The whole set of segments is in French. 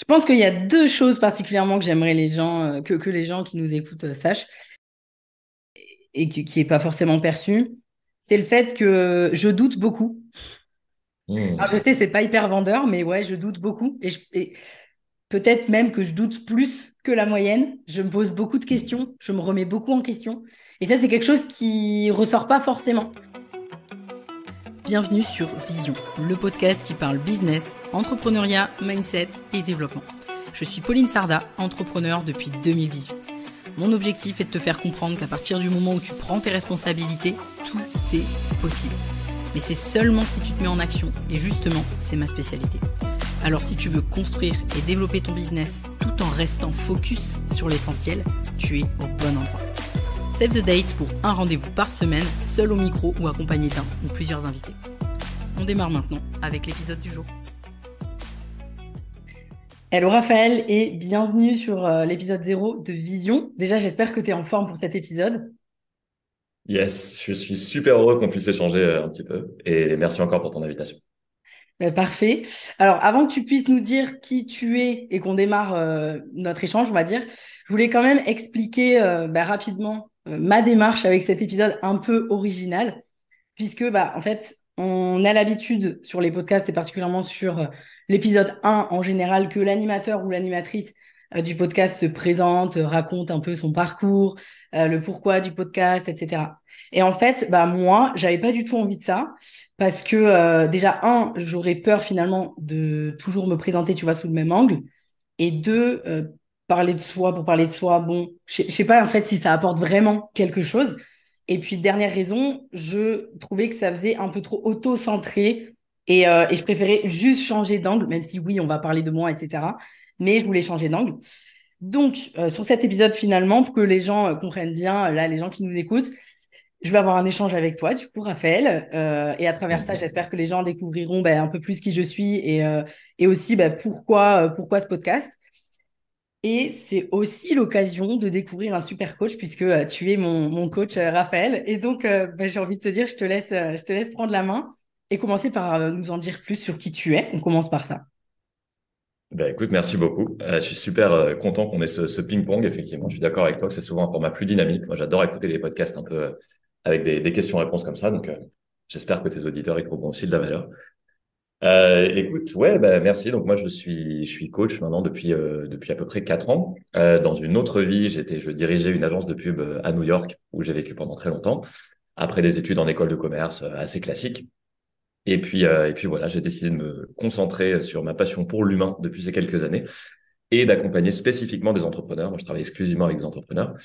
Je pense qu'il y a deux choses particulièrement que j'aimerais les gens, que les gens qui nous écoutent sachent et qui est pas forcément perçu. C'est le fait que je doute beaucoup. Alors, je Hmm. sais, c'est pas hyper vendeur, mais ouais, je doute beaucoup. Et peut-être même que je doute plus que la moyenne. Je me pose beaucoup de questions, je me remets beaucoup en question. Et ça, c'est quelque chose qui ressort pas forcément. Bienvenue sur Vision, le podcast qui parle business, entrepreneuriat, mindset et développement. Je suis Pauline Sarda, entrepreneur depuis 2018. Mon objectif est de te faire comprendre qu'à partir du moment où tu prends tes responsabilités, tout est possible. Mais c'est seulement si tu te mets en action, et justement, c'est ma spécialité. Alors si tu veux construire et développer ton business tout en restant focus sur l'essentiel, tu es au bon endroit. Save the date pour un rendez-vous par semaine, seul au micro ou accompagné d'un ou plusieurs invités. On démarre maintenant avec l'épisode du jour. Hello Raphaël et bienvenue sur l'épisode 0 de Vision. Déjà, j'espère que tu es en forme pour cet épisode. Yes, je suis super heureux qu'on puisse échanger un petit peu et merci encore pour ton invitation. Parfait. Alors, avant que tu puisses nous dire qui tu es et qu'on démarre notre échange, on va dire, je voulais quand même expliquer rapidement ma démarche avec cet épisode un peu original, puisque en fait, on a l'habitude sur les podcasts et particulièrement sur l'épisode 1 en général que l'animateur ou l'animatrice du podcast se présente, raconte un peu son parcours, le pourquoi du podcast, etc. Et en fait, moi, j'avais pas du tout envie de ça parce que déjà, un, j'aurais peur finalement de toujours me présenter, tu vois, sous le même angle. Et deux, parler de soi pour parler de soi, bon, je sais pas en fait si ça apporte vraiment quelque chose. Et puis, dernière raison, je trouvais que ça faisait un peu trop auto-centré et je préférais juste changer d'angle, même si oui, on va parler de moi, etc. Mais je voulais changer d'angle. Donc, sur cet épisode, finalement, pour que les gens comprennent bien, là, les gens qui nous écoutent, je vais avoir un échange avec toi, du coup, Raphaël. Et à travers ça, Mhm. j'espère que les gens découvriront un peu plus qui je suis et aussi pourquoi ce podcast. Et c'est aussi l'occasion de découvrir un super coach puisque tu es mon coach Raphaël. Et donc, j'ai envie de te dire, je te laisse prendre la main et commencer par nous en dire plus sur qui tu es. On commence par ça. Ben, écoute, merci beaucoup. Je suis super content qu'on ait ce ping-pong, effectivement. Je suis d'accord avec toi que c'est souvent un format plus dynamique. Moi, j'adore écouter les podcasts un peu avec des questions-réponses comme ça. Donc, j'espère que tes auditeurs y trouveront aussi de la valeur. Écoute, ouais, ben, merci. Donc, moi, je suis coach maintenant depuis à peu près 4 ans. Dans une autre vie, je dirigeais une agence de pub à New York où j'ai vécu pendant très longtemps. Après des études en école de commerce assez classiques. Et puis voilà, j'ai décidé de me concentrer sur ma passion pour l'humain depuis ces quelques années et d'accompagner spécifiquement des entrepreneurs. Moi, je travaille exclusivement avec des entrepreneurs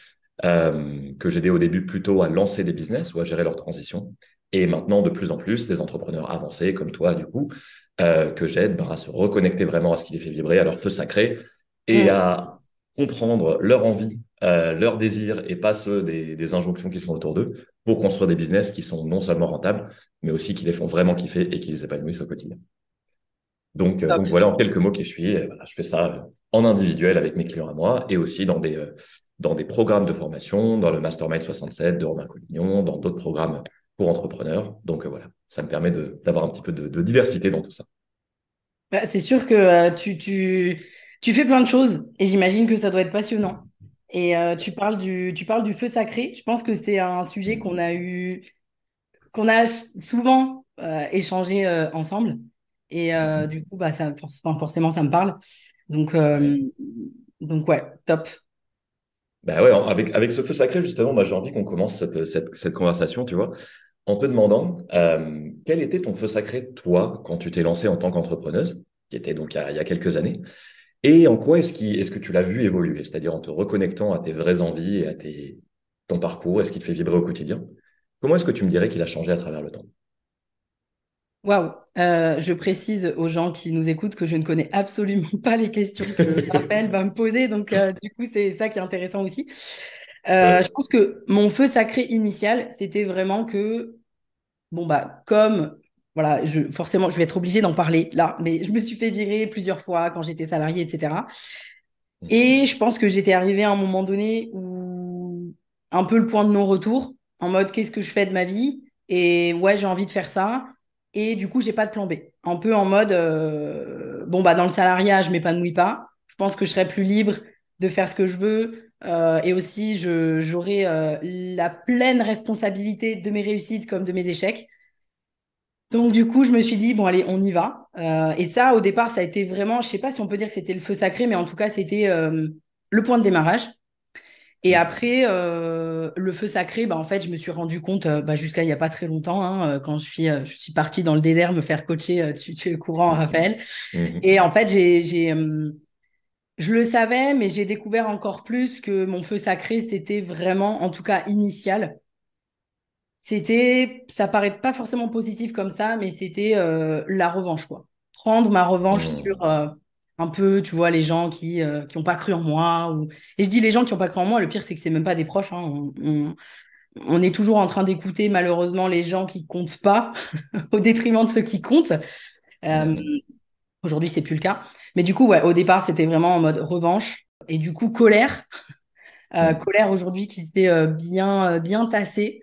que j'aidais au début plutôt à lancer des business ou à gérer leur transition. Et maintenant, de plus en plus, des entrepreneurs avancés comme toi, du coup, que j'aide à se reconnecter vraiment à ce qui les fait vibrer, à leur feu sacré et Mm. à comprendre leur envie, leurs désirs et pas ceux des injonctions qui sont autour d'eux pour construire des business qui sont non seulement rentables, mais aussi qui les font vraiment kiffer et qui les épanouissent au quotidien. Donc Top. voilà en quelques mots qui je suis. Et voilà, je fais ça en individuel avec mes clients à moi et aussi dans des programmes de formation, dans le Mastermind 67 de Romain Collignon, dans d'autres programmes pour entrepreneurs. Donc voilà, ça me permet d'avoir un petit peu de diversité dans tout ça. C'est sûr que tu fais plein de choses et j'imagine que ça doit être passionnant. Et tu parles du feu sacré. Je pense que c'est un sujet qu'on a souvent échangé ensemble. Et du coup, enfin, forcément, ça me parle. Donc, euh, donc ouais, top. Ben ouais, avec ce feu sacré, justement, moi, j'ai envie qu'on commence cette conversation, tu vois, en te demandant quel était ton feu sacré, toi, quand tu t'es lancée en tant qu'entrepreneuse, qui était donc il y a quelques années, et en quoi est-ce que tu l'as vu évoluer, c'est-à-dire en te reconnectant à tes vraies envies et à ton parcours, est-ce qu'il te fait vibrer au quotidien? Comment est-ce que tu me dirais qu'il a changé à travers le temps? Waouh. Je précise aux gens qui nous écoutent que je ne connais absolument pas les questions que Raphaël va me poser. Donc, du coup, c'est ça qui est intéressant aussi. Je Ouais. pense que mon feu sacré initial, c'était vraiment que, comme, voilà, forcément, je vais être obligée d'en parler là, mais je me suis fait virer plusieurs fois quand j'étais salariée, etc. Mhm. Et je pense que j'étais arrivée à un moment donné où un peu le point de non-retour, en mode qu'est-ce que je fais de ma vie? Et ouais, j'ai envie de faire ça. Et du coup, j'ai pas de plan B. Un peu en mode dans le salariat, je m'épanouis pas. Je pense que je serai plus libre de faire ce que je veux. Et aussi, j'aurai la pleine responsabilité de mes réussites comme de mes échecs. Donc, du coup, je me suis dit, bon, allez, on y va. Et ça, au départ, ça a été vraiment, je sais pas si on peut dire que c'était le feu sacré, mais en tout cas, c'était le point de démarrage. Et après, le feu sacré, bah, en fait, je me suis rendu compte, jusqu'à il n'y a pas très longtemps, hein, quand je suis partie dans le désert me faire coacher, tu es au courant, Raphaël. Mhm. Et en fait, je le savais, mais j'ai découvert encore plus que mon feu sacré, c'était vraiment, en tout cas initial, ça paraît pas forcément positif comme ça, mais c'était la revanche, quoi. Prendre ma revanche sur Mhm. un peu, tu vois, les gens qui ont pas cru en moi. Et je dis les gens qui ont pas cru en moi, le pire, c'est que c'est même pas des proches, hein. On est toujours en train d'écouter, malheureusement, les gens qui comptent pas au détriment de ceux qui comptent. Euh, Mhm. Aujourd'hui, c'est plus le cas. Mais du coup, ouais, au départ, c'était vraiment en mode revanche. Et du coup, colère. Mhm. Colère aujourd'hui qui s'est bien tassée,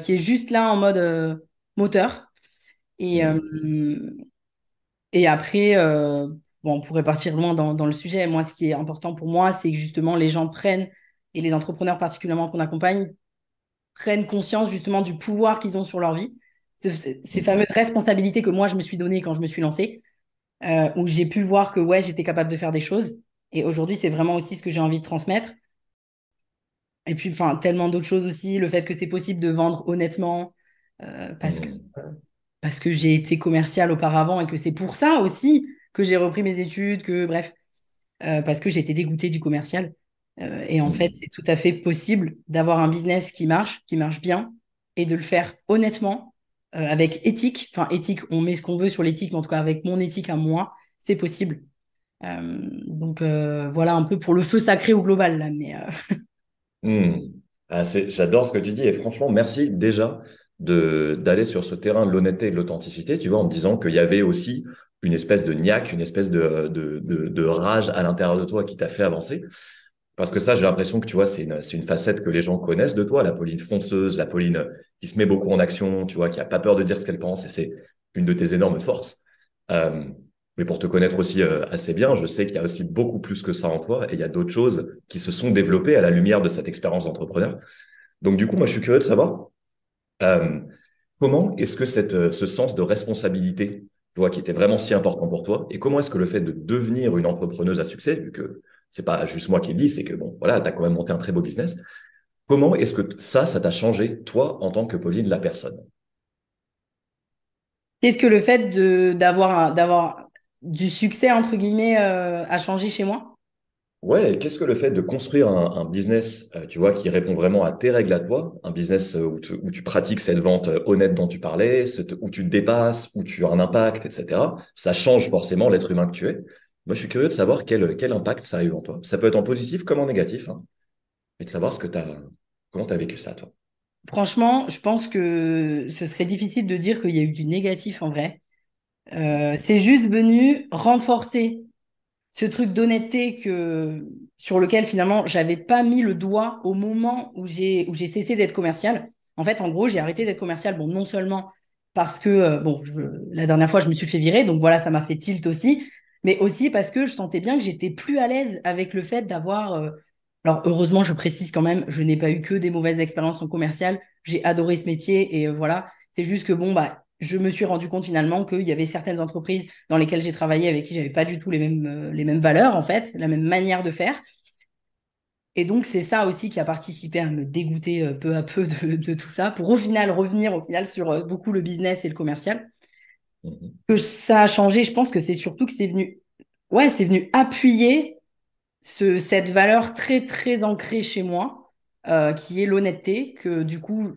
qui est juste là en mode moteur. Et, euh, Mhm. et après, bon, on pourrait partir loin dans le sujet. Moi, ce qui est important pour moi, c'est que justement les gens prennent, et les entrepreneurs particulièrement qu'on accompagne, prennent conscience justement du pouvoir qu'ils ont sur leur vie. Ces Mhm. fameuses responsabilités que moi, je me suis données quand je me suis lancée, où j'ai pu voir que ouais, j'étais capable de faire des choses. Et aujourd'hui, c'est vraiment aussi ce que j'ai envie de transmettre. Et puis, enfin, tellement d'autres choses aussi. Le fait que c'est possible de vendre honnêtement, euh, parce que, Mhm. parce que j'ai été commerciale auparavant et que c'est pour ça aussi que j'ai repris mes études, bref, parce que j'étais dégoûtée du commercial. Et en fait, Mhm. c'est tout à fait possible d'avoir un business qui marche bien, et de le faire honnêtement, avec éthique. Enfin, éthique, on met ce qu'on veut sur l'éthique, mais en tout cas, avec mon éthique à moi, c'est possible. Donc, voilà un peu pour le feu sacré au global, là. Mais, Hmm. Ah, j'adore ce que tu dis et franchement, merci déjà d'aller sur ce terrain de l'honnêteté et de l'authenticité, tu vois, en me disant qu'il y avait aussi une espèce de niaque, une espèce de rage à l'intérieur de toi qui t'a fait avancer. Parce que ça, j'ai l'impression que tu vois, c'est une facette que les gens connaissent de toi, la Pauline fonceuse, la Pauline qui se met beaucoup en action, tu vois, qui a pas peur de dire ce qu'elle pense et c'est une de tes énormes forces. Euh, mais pour te connaître aussi assez bien, je sais qu'il y a aussi beaucoup plus que ça en toi et il y a d'autres choses qui se sont développées à la lumière de cette expérience d'entrepreneur. Donc, du coup, moi, je suis curieux de savoir euh, comment est-ce que ce sens de responsabilité, tu vois, qui était vraiment si important pour toi, et comment est-ce que le fait de devenir une entrepreneuse à succès, vu que c'est pas juste moi qui le dis, c'est que bon, voilà, tu as quand même monté un très beau business, comment est-ce que ça t'a changé, toi, en tant que Pauline, la personne? qu'est-ce que le fait d'avoir du succès, entre guillemets, a changé chez moi? Ouais, et qu'est-ce que le fait de construire un business, tu vois, qui répond vraiment à tes règles à toi, un business où tu pratiques cette vente honnête dont tu parlais, où tu te dépasses, où tu as un impact, etc., ça change forcément l'être humain que tu es. Moi, je suis curieux de savoir quel impact ça a eu en toi. Ça peut être en positif comme en négatif, hein, et de savoir comment tu as vécu ça, toi. Franchement, je pense que ce serait difficile de dire qu'il y a eu du négatif en vrai. C'est juste venu renforcer ce truc d'honnêteté sur lequel finalement j'avais pas mis le doigt au moment où j'ai cessé d'être commerciale. En fait, en gros, j'ai arrêté d'être commerciale. Bon, non seulement parce que bon, la dernière fois je me suis fait virer, donc voilà, ça m'a fait tilt aussi, mais aussi parce que je sentais bien que j'étais plus à l'aise avec le fait d'avoir. Alors heureusement, je précise quand même, je n'ai pas eu que des mauvaises expériences en commercial. J'ai adoré ce métier et voilà. C'est juste que bon bah, je me suis rendu compte finalement qu'il y avait certaines entreprises dans lesquelles j'ai travaillé avec qui j'avais pas du tout les mêmes valeurs, en fait, la même manière de faire. Et donc, c'est ça aussi qui a participé à me dégoûter peu à peu de tout ça, pour au final revenir au final sur beaucoup le business et le commercial. Mhm. Que ça a changé, je pense que c'est surtout que c'est venu appuyer cette valeur très, très ancrée chez moi, qui est l'honnêteté, que du coup,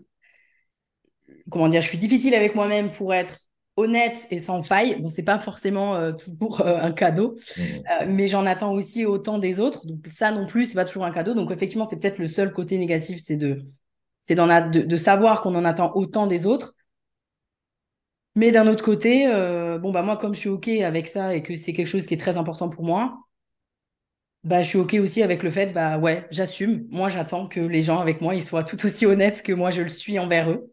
comment dire, je suis difficile avec moi-même pour être honnête et sans faille. Bon, c'est pas forcément toujours un cadeau, Mhm. mais j'en attends aussi autant des autres. Donc ça non plus, c'est pas toujours un cadeau. Donc effectivement, c'est peut-être le seul côté négatif, c'est de savoir qu'on en attend autant des autres. Mais d'un autre côté, bon bah moi comme je suis ok avec ça et que c'est quelque chose qui est très important pour moi, bah je suis ok aussi avec le fait bah ouais j'assume. Moi j'attends que les gens avec moi ils soient tout aussi honnêtes que moi je le suis envers eux.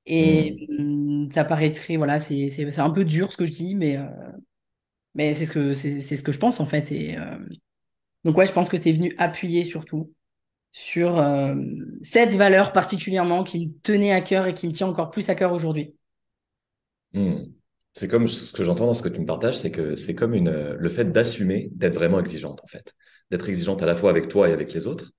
Et Mhm. ça paraît très, voilà, c'est un peu dur ce que je dis, mais c'est ce que je pense en fait. Donc ouais, je pense que c'est venu appuyer surtout sur cette valeur particulièrement qui me tenait à cœur et qui me tient encore plus à cœur aujourd'hui. Hmm. C'est comme ce que j'entends dans ce que tu me partages, c'est que c'est comme le fait d'assumer d'être vraiment exigeante, en fait. D'être exigeante à la fois avec toi et avec les autres.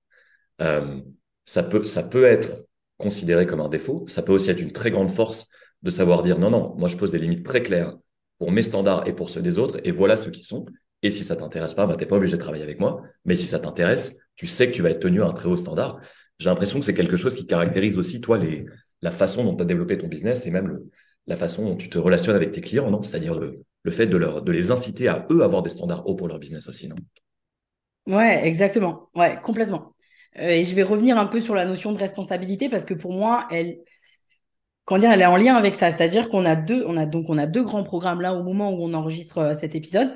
Euh, ça peut être considéré comme un défaut. Ça peut aussi être une très grande force de savoir dire non, non, moi je pose des limites très claires pour mes standards et pour ceux des autres, et voilà ceux qui sont. Et si ça t'intéresse pas, bah, t'es pas obligé de travailler avec moi. Mais si ça t'intéresse, tu sais que tu vas être tenu à un très haut standard. J'ai l'impression que c'est quelque chose qui caractérise aussi, toi, la façon dont tu as développé ton business et même la façon dont tu te relationnes avec tes clients, non? C'est-à-dire le fait de les inciter à eux avoir des standards hauts pour leur business aussi, non? Ouais, exactement. Ouais, complètement. Et je vais revenir un peu sur la notion de responsabilité parce que pour moi, comment dire, elle est en lien avec ça. C'est-à-dire on a deux grands programmes là au moment où on enregistre cet épisode.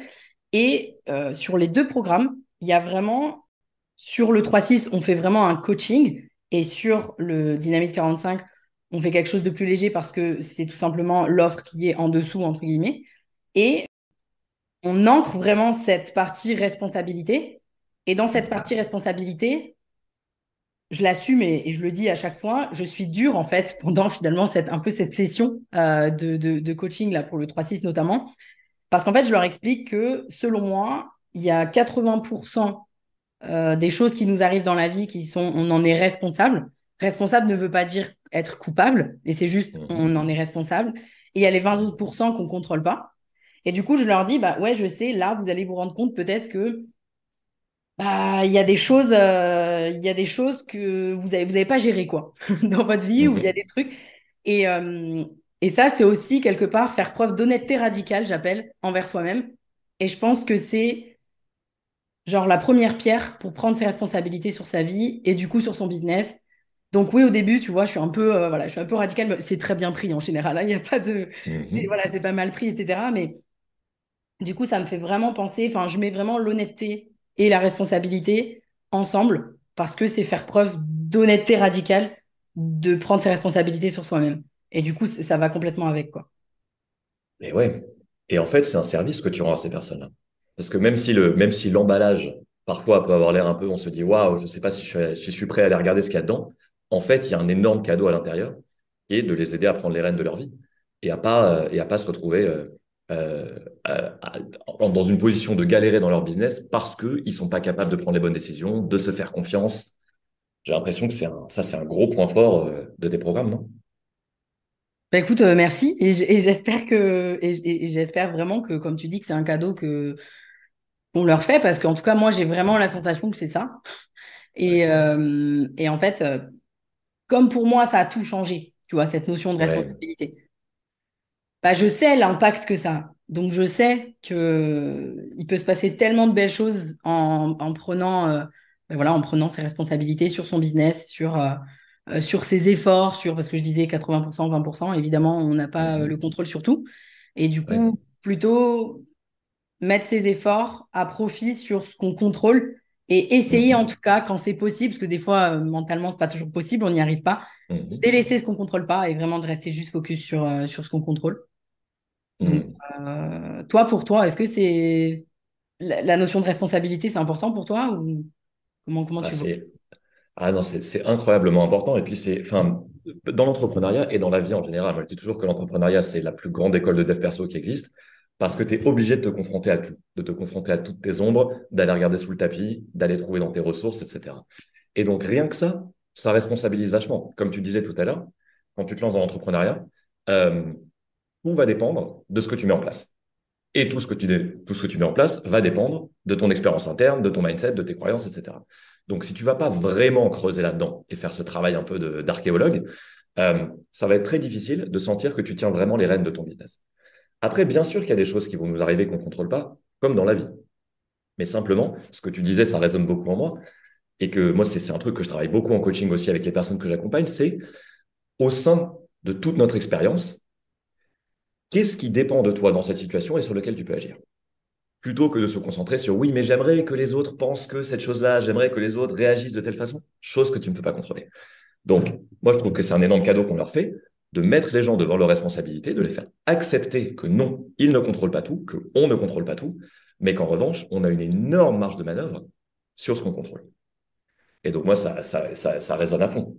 Et sur les deux programmes, il y a vraiment, sur le 3-6, on fait vraiment un coaching. Et sur le Dynamite 45, on fait quelque chose de plus léger parce que c'est tout simplement l'offre qui est en dessous, entre guillemets. Et on ancre vraiment cette partie responsabilité. Et dans cette Mhm. partie responsabilité, je l'assume et je le dis à chaque fois, je suis dure en fait pendant finalement un peu cette session de coaching là pour le 3-6 notamment. Parce qu'en fait, je leur explique que selon moi, il y a 80% des choses qui nous arrivent dans la vie on en est responsable. Responsable ne veut pas dire être coupable, mais c'est juste Mhm. on en est responsable. Et il y a les 20% qu'on ne contrôle pas. Et du coup, je leur dis, bah ouais, je sais, là, vous allez vous rendre compte peut-être que bah, il y a des choses que vous avez pas gérées, quoi, dans votre vie, où il y a Mhm. des trucs. Et, euh, et ça, c'est aussi quelque part faire preuve d'honnêteté radicale, j'appelle, envers soi-même. Et je pense que c'est genre la première pierre pour prendre ses responsabilités sur sa vie et du coup sur son business. Donc oui, au début, tu vois, je suis un peu radicale, mais c'est très bien pris en général, hein. Il n'y a pas de, Mhm. voilà, c'est pas mal pris, etc. Mais du coup, ça me fait vraiment penser, enfin, je mets vraiment l'honnêteté et la responsabilité ensemble parce que c'est faire preuve d'honnêteté radicale de prendre ses responsabilités sur soi-même. Et du coup, ça va complètement avec, quoi. Et ouais. Et en fait, c'est un service que tu rends à ces personnes-là. Parce que même si l'emballage, parfois, peut avoir l'air un peu, on se dit, waouh, je sais pas si je suis prêt à aller regarder ce qu'il y a dedans. En fait, il y a un énorme cadeau à l'intérieur qui est de les aider à prendre les rênes de leur vie et à pas se retrouver euh, dans une position de galérer dans leur business parce qu'ils sont pas capables de prendre les bonnes décisions, de se faire confiance. J'ai l'impression que c'est un gros point fort de tes programmes, non? Bah écoute, merci. Et j'espère vraiment que, comme tu dis, que c'est un cadeau que on leur fait parce qu'en tout cas, moi, j'ai vraiment la sensation que c'est ça. Ouais. Et en fait, comme pour moi, ça a tout changé, tu vois, cette notion de Ouais. responsabilité. Bah, je sais l'impact que ça a. Donc, je sais que il peut se passer tellement de belles choses en prenant, voilà, en prenant ses responsabilités sur son business, sur ses efforts, parce que je disais 80%, 20%, évidemment, on n'a pas le Mhm. contrôle sur tout. Et du Ouais. coup, plutôt mettre ses efforts à profit sur ce qu'on contrôle et essayer en Mhm. tout cas quand c'est possible, parce que des fois mentalement c'est pas toujours possible, on n'y arrive pas, Mhm. délaisser ce qu'on contrôle pas et vraiment de rester juste focus sur ce qu'on contrôle. Donc Mhm. toi pour toi, est-ce que c'est la notion de responsabilité, c'est important pour toi ou comment Ah, tu le vois? ah non, c'est incroyablement important. Et puis, enfin, dans l'entrepreneuriat et dans la vie en général, moi, je dis toujours que l'entrepreneuriat, c'est la plus grande école de dev perso qui existe parce que tu es obligé de te confronter à tout, de te confronter à toutes tes ombres, d'aller regarder sous le tapis, d'aller trouver dans tes ressources, etc. Et donc, rien que ça responsabilise vachement. Comme tu disais tout à l'heure, quand tu te lances dans l'entrepreneuriat, euh, tout va dépendre de ce que tu mets en place. Et tout ce que tu mets en place va dépendre de ton expérience interne, de ton mindset, de tes croyances, etc. Donc, si tu vas pas vraiment creuser là-dedans et faire ce travail un peu d'archéologue, ça va être très difficile de sentir que tu tiens vraiment les rênes de ton business. Après, bien sûr qu'il y a des choses qui vont nous arriver qu'on ne contrôle pas, comme dans la vie. Mais simplement, ce que tu disais, ça résonne beaucoup en moi, et que moi, c'est un truc que je travaille beaucoup en coaching aussi avec les personnes que j'accompagne, c'est au sein de toute notre expérience, qu'est-ce qui dépend de toi dans cette situation et sur lequel tu peux agir? Plutôt que de se concentrer sur oui, mais j'aimerais que les autres pensent que cette chose-là, j'aimerais que les autres réagissent de telle façon, chose que tu ne peux pas contrôler. Donc, moi, je trouve que c'est un énorme cadeau qu'on leur fait de mettre les gens devant leurs responsabilités, de les faire accepter que non, ils ne contrôlent pas tout, qu'on ne contrôle pas tout, mais qu'en revanche, on a une énorme marge de manœuvre sur ce qu'on contrôle. Et donc, moi, ça résonne à fond.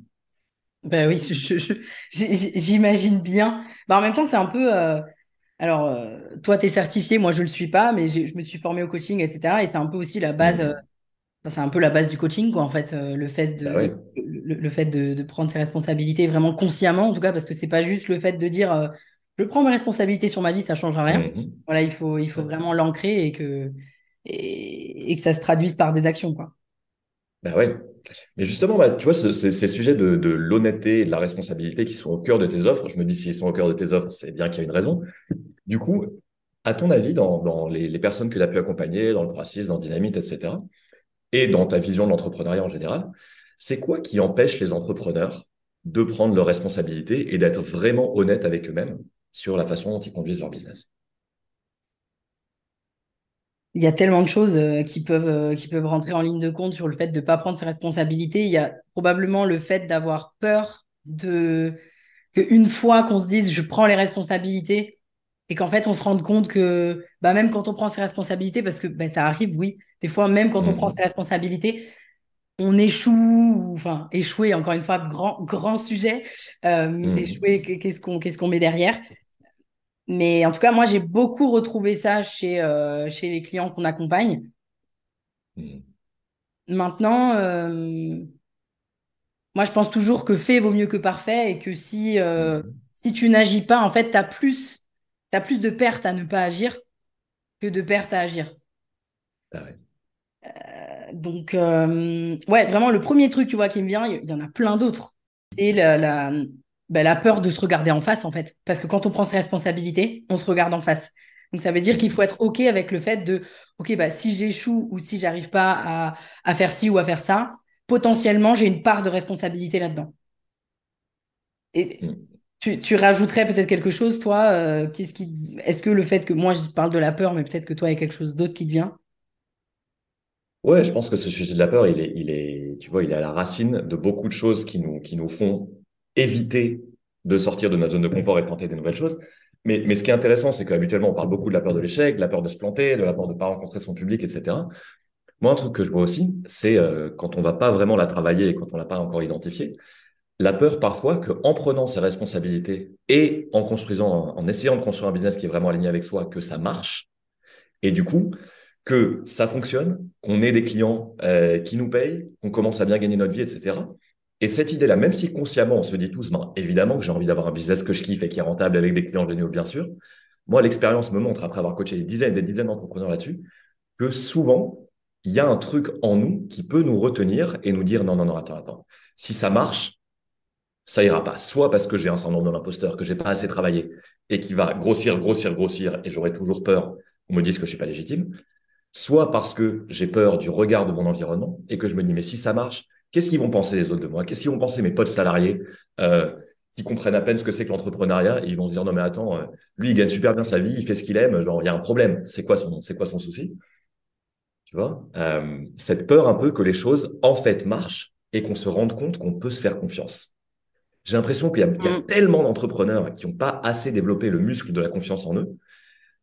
Ben oui, j'imagine bien. Bah, en même temps, c'est un peu. Alors, toi, tu es certifié, moi, je le suis pas, mais je me suis formée au coaching, etc. Et c'est un peu aussi la base. Mhm. Enfin, c'est un peu la base du coaching, quoi, en fait, le fait Bah ouais. le fait de prendre ses responsabilités vraiment consciemment, en tout cas, parce que c'est pas juste le fait de dire je prends mes responsabilités sur ma vie, ça changera rien. Mhm. Voilà, il faut Ouais. vraiment l'ancrer et que ça se traduise par des actions, quoi. Bah ouais. Mais justement, bah, tu vois, ces sujets de l'honnêteté et de la responsabilité qui sont au cœur de tes offres, je me dis, s'ils sont au cœur de tes offres, c'est bien qu'il y a une raison. Du coup, à ton avis, dans les personnes que tu as pu accompagner, dans le Praxis, dans Dynamite, etc., et dans ta vision de l'entrepreneuriat en général, c'est quoi qui empêche les entrepreneurs de prendre leurs responsabilités et d'être vraiment honnêtes avec eux-mêmes sur la façon dont ils conduisent leur business? Il y a tellement de choses qui peuvent rentrer en ligne de compte sur le fait de ne pas prendre ses responsabilités. Il y a probablement le fait d'avoir peur qu'une fois qu'on se dise je prends les responsabilités et qu'en fait on se rende compte que bah, même quand on prend ses responsabilités, parce que bah, ça arrive, oui, des fois même quand on prend ses Mhm. responsabilités, on échoue, enfin échouer, encore une fois, grand, grand sujet. Mhm. Échouer, qu'est-ce qu'on met derrière? Mais en tout cas, moi, j'ai beaucoup retrouvé ça chez les clients qu'on accompagne. Mhm. Maintenant, moi, je pense toujours que fait vaut mieux que parfait et que Mhm. si tu n'agis pas, en fait, t'as plus de pertes à ne pas agir que de pertes à agir. Ah ouais. Donc, ouais, vraiment, le premier truc, tu vois, qui me vient, il y en a plein d'autres. C'est la peur de se regarder en face, en fait. Parce que quand on prend ses responsabilités, on se regarde en face. Donc, ça veut dire qu'il faut Mhm. être OK avec le fait de, OK, bah, si j'échoue ou si j'arrive pas à faire ci ou à faire ça, potentiellement, j'ai une part de responsabilité là-dedans. Et Mhm. tu rajouterais peut-être quelque chose, toi, est-ce que le fait que moi, je parle de la peur, mais peut-être que toi, il y a quelque chose d'autre qui te vient? Ouais, je pense que ce sujet de la peur, tu vois, il est à la racine de beaucoup de choses qui nous font éviter de sortir de notre zone de confort et de tenter des nouvelles choses. Mais ce qui est intéressant, c'est qu'habituellement, on parle beaucoup de la peur de l'échec, de la peur de se planter, de la peur de ne pas rencontrer son public, etc. Moi, un truc que je vois aussi, c'est quand on va pas vraiment la travailler et quand on l'a pas encore identifiée, la peur parfois qu'en prenant ses responsabilités et en construisant, en essayant de construire un business qui est vraiment aligné avec soi, que ça marche. Et du coup, que ça fonctionne, qu'on ait des clients qui nous payent, qu'on commence à bien gagner notre vie, etc. Et cette idée-là, même si consciemment on se dit tous, ben, évidemment que j'ai envie d'avoir un business que je kiffe et qui est rentable avec des clients géniaux, bien sûr. Moi, l'expérience me montre, après avoir coaché des dizaines et des dizaines d'entrepreneurs là-dessus, que souvent, il y a un truc en nous qui peut nous retenir et nous dire, non, non, non, attends, attends. Si ça marche, ça ira pas. Soit parce que j'ai un syndrome de l'imposteur, que j'ai pas assez travaillé et qui va grossir, grossir, grossir et j'aurai toujours peur qu'on me dise que je suis pas légitime, soit parce que j'ai peur du regard de mon environnement et que je me dis, mais si ça marche, qu'est-ce qu'ils vont penser les autres de moi? Qu'est-ce qu'ils vont penser mes potes salariés euh, qui comprennent à peine ce que c'est que l'entrepreneuriat et ils vont se dire, non, mais attends, lui, il gagne super bien sa vie, il fait ce qu'il aime, genre, il y a un problème. C'est quoi son souci? Tu vois? Cette peur un peu que les choses, en fait, marchent et qu'on se rende compte qu'on peut se faire confiance. J'ai l'impression qu'il y a Mm. tellement d'entrepreneurs qui n'ont pas assez développé le muscle de la confiance en eux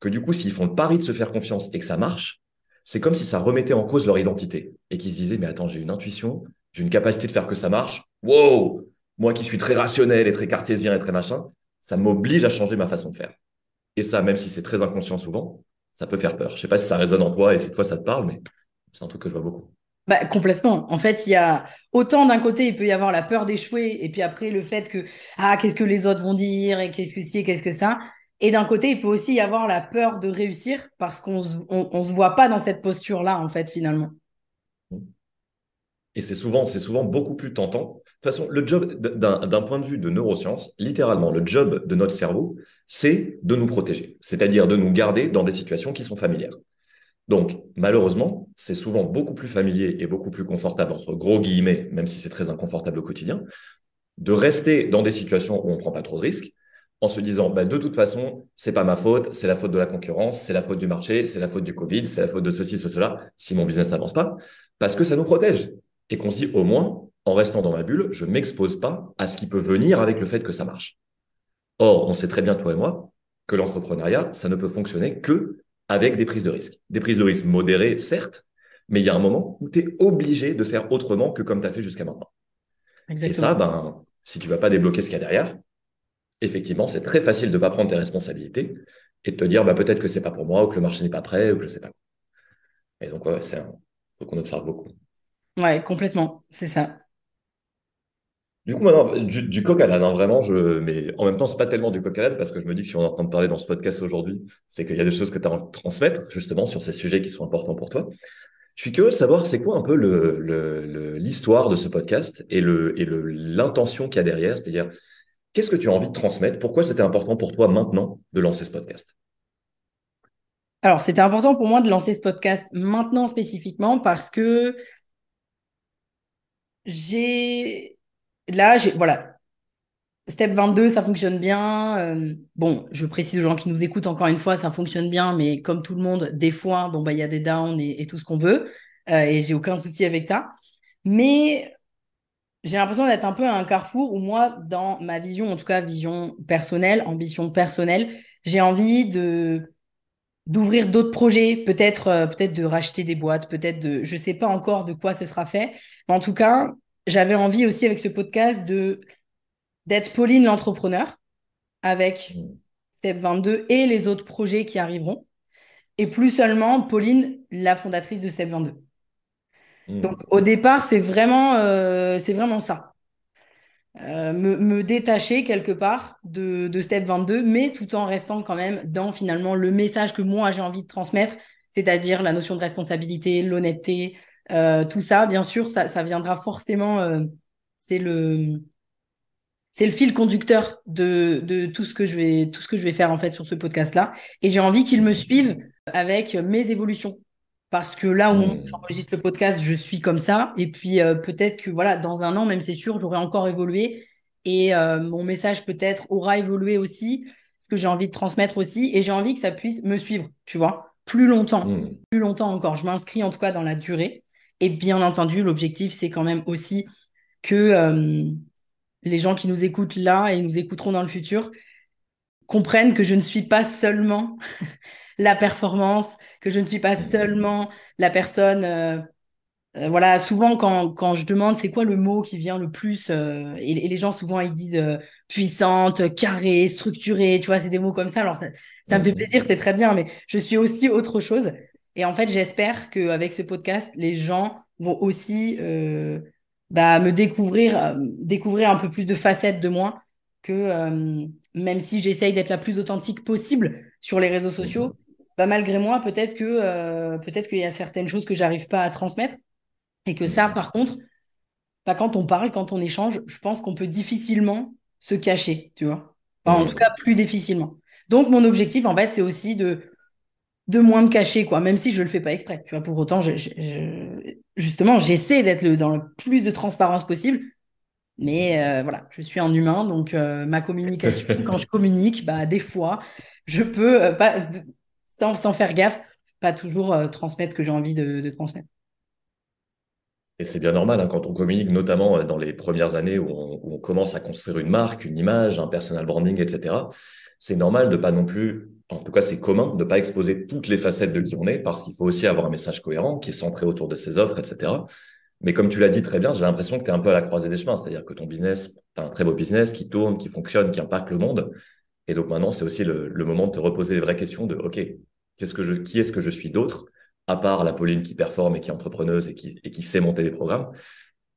que du coup, s'ils font le pari de se faire confiance et que ça marche, c'est comme si ça remettait en cause leur identité et qu'ils se disaient, mais attends, j'ai une intuition, j'ai une capacité de faire que ça marche. Wow! Moi qui suis très rationnel et très cartésien et très machin, ça m'oblige à changer ma façon de faire. Et ça, même si c'est très inconscient souvent, ça peut faire peur. Je sais pas si ça résonne en toi et si toi ça te parle, mais c'est un truc que je vois beaucoup. Bah, complètement. En fait, il y a autant d'un côté, il peut y avoir la peur d'échouer, et puis après le fait que, qu'est-ce que les autres vont dire, et qu'est-ce que ci, et qu'est-ce que ça. Et d'un côté, il peut aussi y avoir la peur de réussir, parce qu'on se voit pas dans cette posture-là, en fait, finalement. Et c'est souvent beaucoup plus tentant. De toute façon, le job, d'un point de vue de neurosciences, littéralement, le job de notre cerveau, c'est de nous protéger, c'est-à-dire de nous garder dans des situations qui sont familières. Donc, malheureusement, c'est souvent beaucoup plus familier et beaucoup plus confortable, entre gros guillemets, même si c'est très inconfortable au quotidien, de rester dans des situations où on ne prend pas trop de risques, en se disant, bah, de toute façon, c'est pas ma faute, c'est la faute de la concurrence, c'est la faute du marché, c'est la faute du Covid, c'est la faute de ceci, cela, si mon business n'avance pas, parce que ça nous protège. Et qu'on se dit, au moins, en restant dans ma bulle, je ne m'expose pas à ce qui peut venir avec le fait que ça marche. Or, on sait très bien, toi et moi, que l'entrepreneuriat, ça ne peut fonctionner que avec des prises de risques. Des prises de risques modérées, certes, mais il y a un moment où tu es obligé de faire autrement que comme tu as fait jusqu'à maintenant. Et ça, Exactement. ben, si tu vas pas débloquer ce qu'il y a derrière, effectivement, c'est très facile de ne pas prendre tes responsabilités et de te dire bah, peut-être que c'est pas pour moi ou que le marché n'est pas prêt ou que je sais pas. Et donc, ouais, c'est un truc qu'on observe beaucoup. Ouais, complètement. C'est ça. Du coup, maintenant, du coq à l'âne, hein, vraiment, mais en même temps, c'est pas tellement du coq à l'âne parce que je me dis que si on est en train de parler dans ce podcast aujourd'hui, c'est qu'il y a des choses que tu as envie de transmettre, justement, sur ces sujets qui sont importants pour toi. Je suis curieux de savoir c'est quoi un peu l'histoire de ce podcast et l'intention qu'il y a derrière, c'est-à-dire qu'est-ce que tu as envie de transmettre, pourquoi c'était important pour toi maintenant de lancer ce podcast? Alors, c'était important pour moi de lancer ce podcast maintenant spécifiquement parce que j'ai... Là, voilà, Step 22, ça fonctionne bien. Bon, je précise aux gens qui nous écoutent encore une fois, ça fonctionne bien, mais comme tout le monde, des fois, bon, bah, il y a des downs et tout ce qu'on veut. Et j'ai aucun souci avec ça. Mais j'ai l'impression d'être un peu à un carrefour où moi, dans ma vision, en tout cas, vision personnelle, ambition personnelle, j'ai envie d'ouvrir d'autres projets, peut-être de racheter des boîtes, je sais pas encore de quoi ce sera fait. Mais en tout cas, j'avais envie aussi avec ce podcast d'être Pauline l'entrepreneur avec Mm. Step 22 et les autres projets qui arriveront. Et plus seulement Pauline, la fondatrice de Step 22. Donc Mm. au départ, c'est vraiment ça. Me détacher quelque part de Step 22, mais tout en restant quand même dans finalement le message que moi j'ai envie de transmettre, c'est-à-dire la notion de responsabilité, l'honnêteté, tout ça. Bien sûr, ça viendra forcément, c'est le, c'est le fil conducteur de tout ce que je vais faire en fait sur ce podcast-là. Et j'ai envie qu'ils me suivent avec mes évolutions. Parce que là, au moment où Mm. j'enregistre le podcast, je suis comme ça. Et puis peut-être que voilà, dans un an, même c'est sûr, j'aurai encore évolué. Et mon message peut-être aura évolué aussi. Ce que j'ai envie de transmettre aussi. Et j'ai envie que ça puisse me suivre, tu vois, plus longtemps. Mm. Plus longtemps encore. Je m'inscris en tout cas dans la durée. Et bien entendu, l'objectif, c'est quand même aussi que les gens qui nous écoutent là et nous écouteront dans le futur comprennent que je ne suis pas seulement la performance, que je ne suis pas Mm. seulement la personne. Voilà, souvent quand je demande c'est quoi le mot qui vient le plus, et les gens souvent ils disent puissante, carrée, structurée, tu vois, c'est des mots comme ça. Alors ça me fait Mm. plaisir, c'est très bien, mais je suis aussi autre chose. Et en fait, j'espère qu'avec ce podcast, les gens vont aussi bah, me découvrir un peu plus de facettes de moi que même si j'essaye d'être la plus authentique possible sur les réseaux sociaux, Mm. bah, malgré moi, peut-être qu'il y a certaines choses que j'arrive pas à transmettre et que ça, Mm. par contre, bah, quand on parle, quand on échange, je pense qu'on peut difficilement se cacher, tu vois. Enfin, en tout cas, Mm. plus difficilement. Donc, mon objectif, en fait, c'est aussi de moins me cacher, quoi, même si je le fais pas exprès. Tu vois, pour autant, justement, j'essaie d'être dans le plus de transparence possible. Mais voilà, je suis un humain, donc ma communication, quand je communique, bah, des fois, je peux, sans faire gaffe, pas toujours transmettre ce que j'ai envie de transmettre. Et c'est bien normal hein, quand on communique, notamment dans les premières années où on commence à construire une marque, une image, un personal branding, etc. C'est normal de pas non plus, en tout cas c'est commun, de pas exposer toutes les facettes de qui on est, parce qu'il faut aussi avoir un message cohérent qui est centré autour de ses offres, etc. Mais comme tu l'as dit très bien, j'ai l'impression que tu es un peu à la croisée des chemins, c'est-à-dire que ton business, tu as un très beau business qui tourne, qui fonctionne, qui impacte le monde. Et donc maintenant, c'est aussi le moment de te reposer les vraies questions de, OK, qui est-ce que je suis d'autre, à part la Pauline qui performe et qui est entrepreneuse et qui sait monter des programmes,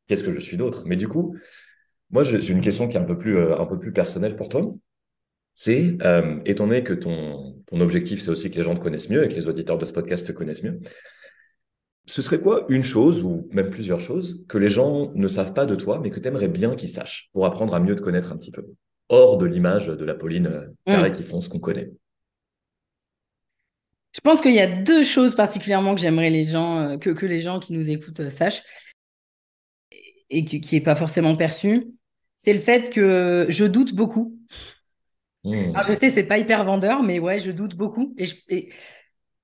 qu'est-ce que je suis d'autre? Mais du coup, moi, j'ai une question qui est un peu plus personnelle pour toi. C'est, étant donné que ton objectif, c'est aussi que les gens te connaissent mieux et que les auditeurs de ce podcast te connaissent mieux, ce serait quoi une chose, ou même plusieurs choses, que les gens ne savent pas de toi, mais que tu aimerais bien qu'ils sachent pour apprendre à mieux te connaître un petit peu, hors de l'image de la Pauline carrée Hmm. qui font ce qu'on connaît? Je pense qu'il y a deux choses particulièrement que j'aimerais que les gens qui nous écoutent sachent et qui n'est pas forcément perçu. C'est le fait que je doute beaucoup. Alors, je Hmm. sais, c'est pas hyper vendeur, mais ouais, je doute beaucoup. Et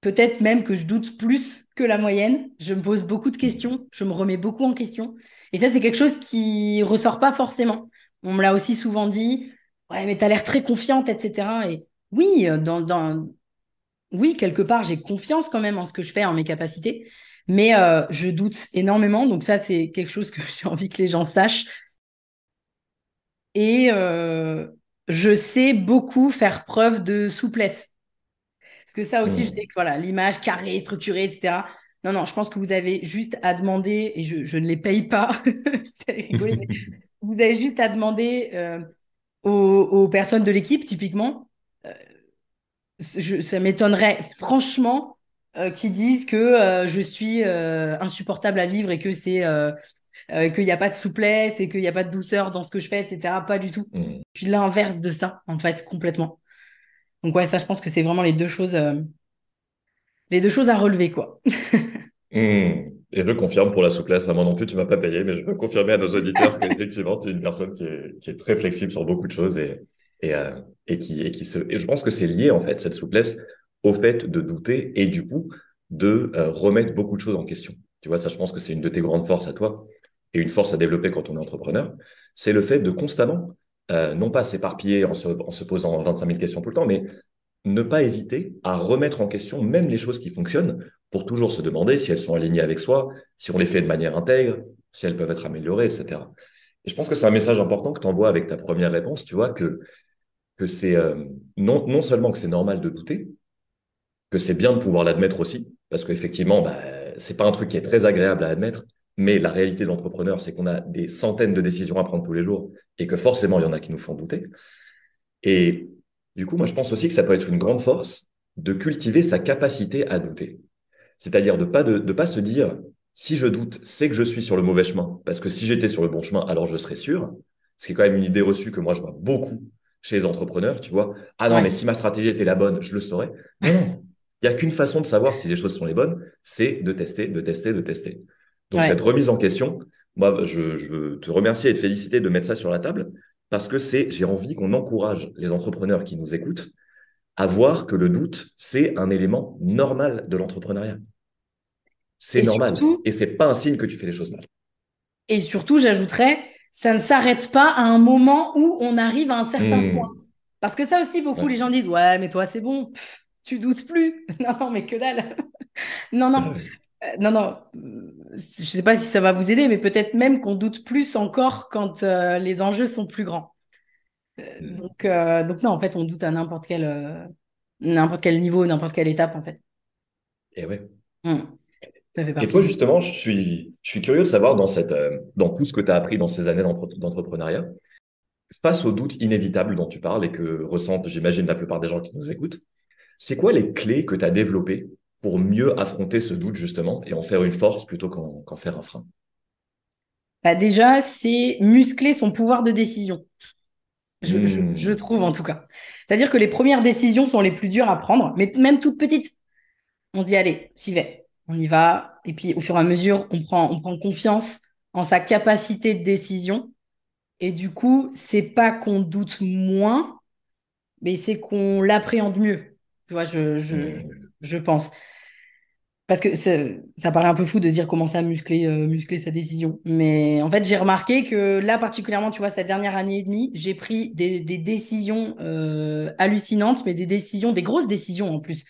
peut-être même que je doute plus que la moyenne. Je me pose beaucoup de questions. Je me remets beaucoup en question. Et ça, c'est quelque chose qui ressort pas forcément. On me l'a aussi souvent dit. Ouais, mais tu as l'air très confiante, etc. Et oui, oui, quelque part, j'ai confiance quand même en ce que je fais, en mes capacités. Mais je doute énormément. Donc ça, c'est quelque chose que j'ai envie que les gens sachent. Et je sais beaucoup faire preuve de souplesse. Parce que ça aussi, je sais Hmm. que voilà, l'image carrée, structurée, etc. Non, non, je pense que vous avez juste à demander, et je ne les paye pas, vous allez rigoler, mais vous avez juste à demander aux personnes de l'équipe, typiquement. Euh, ça m'étonnerait franchement qu'ils disent que je suis insupportable à vivre et que qu'il n'y a pas de souplesse et qu'il n'y a pas de douceur dans ce que je fais, etc. Pas du tout. Hmm. Je suis l'inverse de ça, en fait, complètement. Donc ouais, ça, je pense que c'est vraiment les deux choses à relever, quoi. Hmm. Et je confirme pour la souplesse, à moi non plus, tu m'as pas payé, mais je veux confirmer à nos auditeurs qu'effectivement, tu es une personne qui est très flexible sur beaucoup de choses et, euh, et je pense que c'est lié, en fait, cette souplesse au fait de douter et du coup, de remettre beaucoup de choses en question. Tu vois, ça, je pense que c'est une de tes grandes forces à toi et une force à développer quand on est entrepreneur. C'est le fait de constamment, non pas s'éparpiller en se posant 25 000 questions tout le temps, mais ne pas hésiter à remettre en question même les choses qui fonctionnent pour toujours se demander si elles sont alignées avec soi, si on les fait de manière intègre, si elles peuvent être améliorées, etc. Et je pense que c'est un message important que tu envoies avec ta première réponse, tu vois, que c'est non seulement que c'est normal de douter, que c'est bien de pouvoir l'admettre aussi, parce qu'effectivement, bah, c'est pas un truc qui est très agréable à admettre, mais la réalité de l'entrepreneur, c'est qu'on a des centaines de décisions à prendre tous les jours et que forcément, il y en a qui nous font douter. Et du coup, moi, je pense aussi que ça peut être une grande force de cultiver sa capacité à douter. C'est-à-dire de pas se dire, si je doute, c'est que je suis sur le mauvais chemin, parce que si j'étais sur le bon chemin, alors je serais sûr. Ce qui est quand même une idée reçue que moi, je vois beaucoup chez les entrepreneurs, tu vois. Ah non, mais Ouais, si ma stratégie était la bonne, je le saurais. Non, non. Il n'y a qu'une façon de savoir si les choses sont les bonnes, c'est de tester, de tester, de tester. Donc, cette ouais. remise en question, moi, je veux te remercier et te féliciter de mettre ça sur la table parce que j'ai envie qu'on encourage les entrepreneurs qui nous écoutent à voir que le doute, c'est un élément normal de l'entrepreneuriat. C'est Et normal. surtout, Et c'est pas un signe que tu fais les choses mal. et surtout, j'ajouterais, ça ne s'arrête pas à un moment où on arrive à un certain point. Hmm. Parce que ça aussi, beaucoup, Ouais. les gens disent, ouais, mais toi, c'est bon, pff, tu doutes plus. Non, non, mais que dalle. Non, Ah non. ouais. Non, non, je ne sais pas si ça va vous aider, mais peut-être même qu'on doute plus encore quand les enjeux sont plus grands. Hmm. Donc non, en fait, on doute à n'importe quel niveau, n'importe quelle étape, en fait. Et ouais. Mm. Ça fait Et partie toi, du... justement, je suis curieux de savoir dans tout ce que tu as appris dans ces années d'entrepreneuriat, face aux doutes inévitables dont tu parles et que ressentent, j'imagine, la plupart des gens qui nous écoutent, c'est quoi les clés que tu as développées pour mieux affronter ce doute, justement, et en faire une force plutôt qu'en faire un frein? Bah, déjà, c'est muscler son pouvoir de décision. Je Hmm. trouve en tout cas. C'est-à-dire que les premières décisions sont les plus dures à prendre, mais même toutes petites. On se dit, allez, j'y vais. On y va. Et puis, au fur et à mesure, on prend confiance en sa capacité de décision. Et du coup, c'est pas qu'on doute moins, mais c'est qu'on l'appréhende mieux. Tu vois, Hmm. je pense. Parce que ça paraît un peu fou de dire comment ça muscler sa décision. Mais en fait, j'ai remarqué que là, particulièrement, tu vois, cette dernière année et demie, j'ai pris des décisions hallucinantes, mais des décisions, des grosses décisions en plus.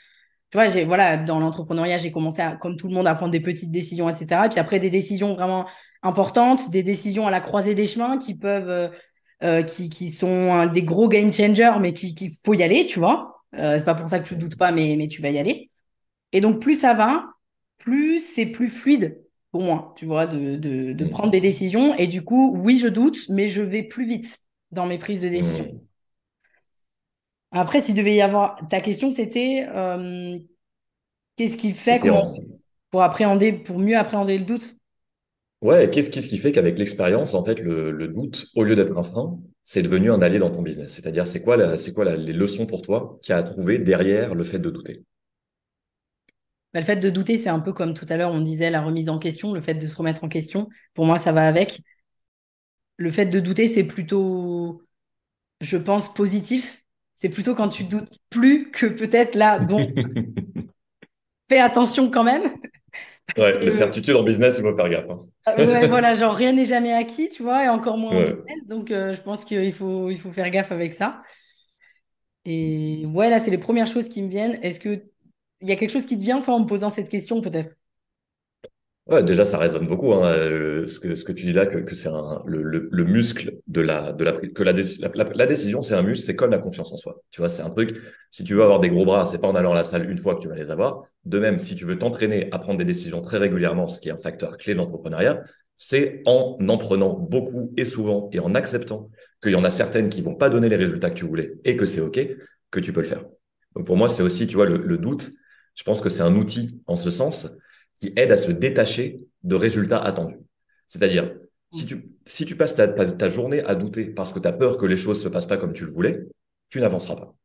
Tu vois, voilà, dans l'entrepreneuriat, j'ai commencé à, comme tout le monde, à prendre des petites décisions, etc. Et puis après, des décisions vraiment importantes, des décisions à la croisée des chemins qui peuvent, qui sont des gros game changers, mais qui faut y aller, tu vois. C'est pas pour ça que tu doutes pas, mais tu vas y aller. Et donc, plus ça va, plus c'est plus fluide pour moi, tu vois, de prendre Hmm. des décisions. Et du coup, oui, je doute, mais je vais plus vite dans mes prises de décision. Hmm. Après, s'il devait y avoir... Ta question, c'était qu'est-ce qui fait C'était comment en, pour mieux appréhender le doute? Ouais, qu'est-ce qui fait qu'avec l'expérience, en fait, le doute, au lieu d'être un frein, c'est devenu un allié dans ton business? C'est-à-dire, les leçons pour toi qu'il y a à trouver derrière le fait de douter? Bah, le fait de douter, c'est un peu comme tout à l'heure, on disait la remise en question, le fait de se remettre en question. Pour moi, ça va avec. Le fait de douter, c'est plutôt, je pense, positif. C'est plutôt quand tu doutes plus que peut-être là, bon, fais attention quand même. Parce Ouais, les que, certitudes en business, il faut faire gaffe, hein. ouais, voilà, genre rien n'est jamais acquis, tu vois, et encore moins en Ouais. business. Donc, je pense il faut faire gaffe avec ça. Et ouais, là, c'est les premières choses qui me viennent. Est-ce que il y a quelque chose qui te vient, toi, en me posant cette question, peut-être? Ouais, déjà, ça résonne beaucoup, hein, ce que tu dis là, que c'est le muscle que la décision, c'est un muscle, c'est comme la confiance en soi. Tu vois, c'est un truc, si tu veux avoir des gros bras, c'est pas en allant à la salle une fois que tu vas les avoir. De même, si tu veux t'entraîner à prendre des décisions très régulièrement, ce qui est un facteur clé de l'entrepreneuriat, c'est en prenant beaucoup et souvent et en acceptant qu'il y en a certaines qui vont pas donner les résultats que tu voulais et que c'est OK, que tu peux le faire. Donc pour moi, c'est aussi, tu vois, le doute, je pense que c'est un outil en ce sens qui aide à se détacher de résultats attendus. C'est-à-dire, si tu passes ta journée à douter parce que tu as peur que les choses ne se passent pas comme tu le voulais, tu n'avanceras pas.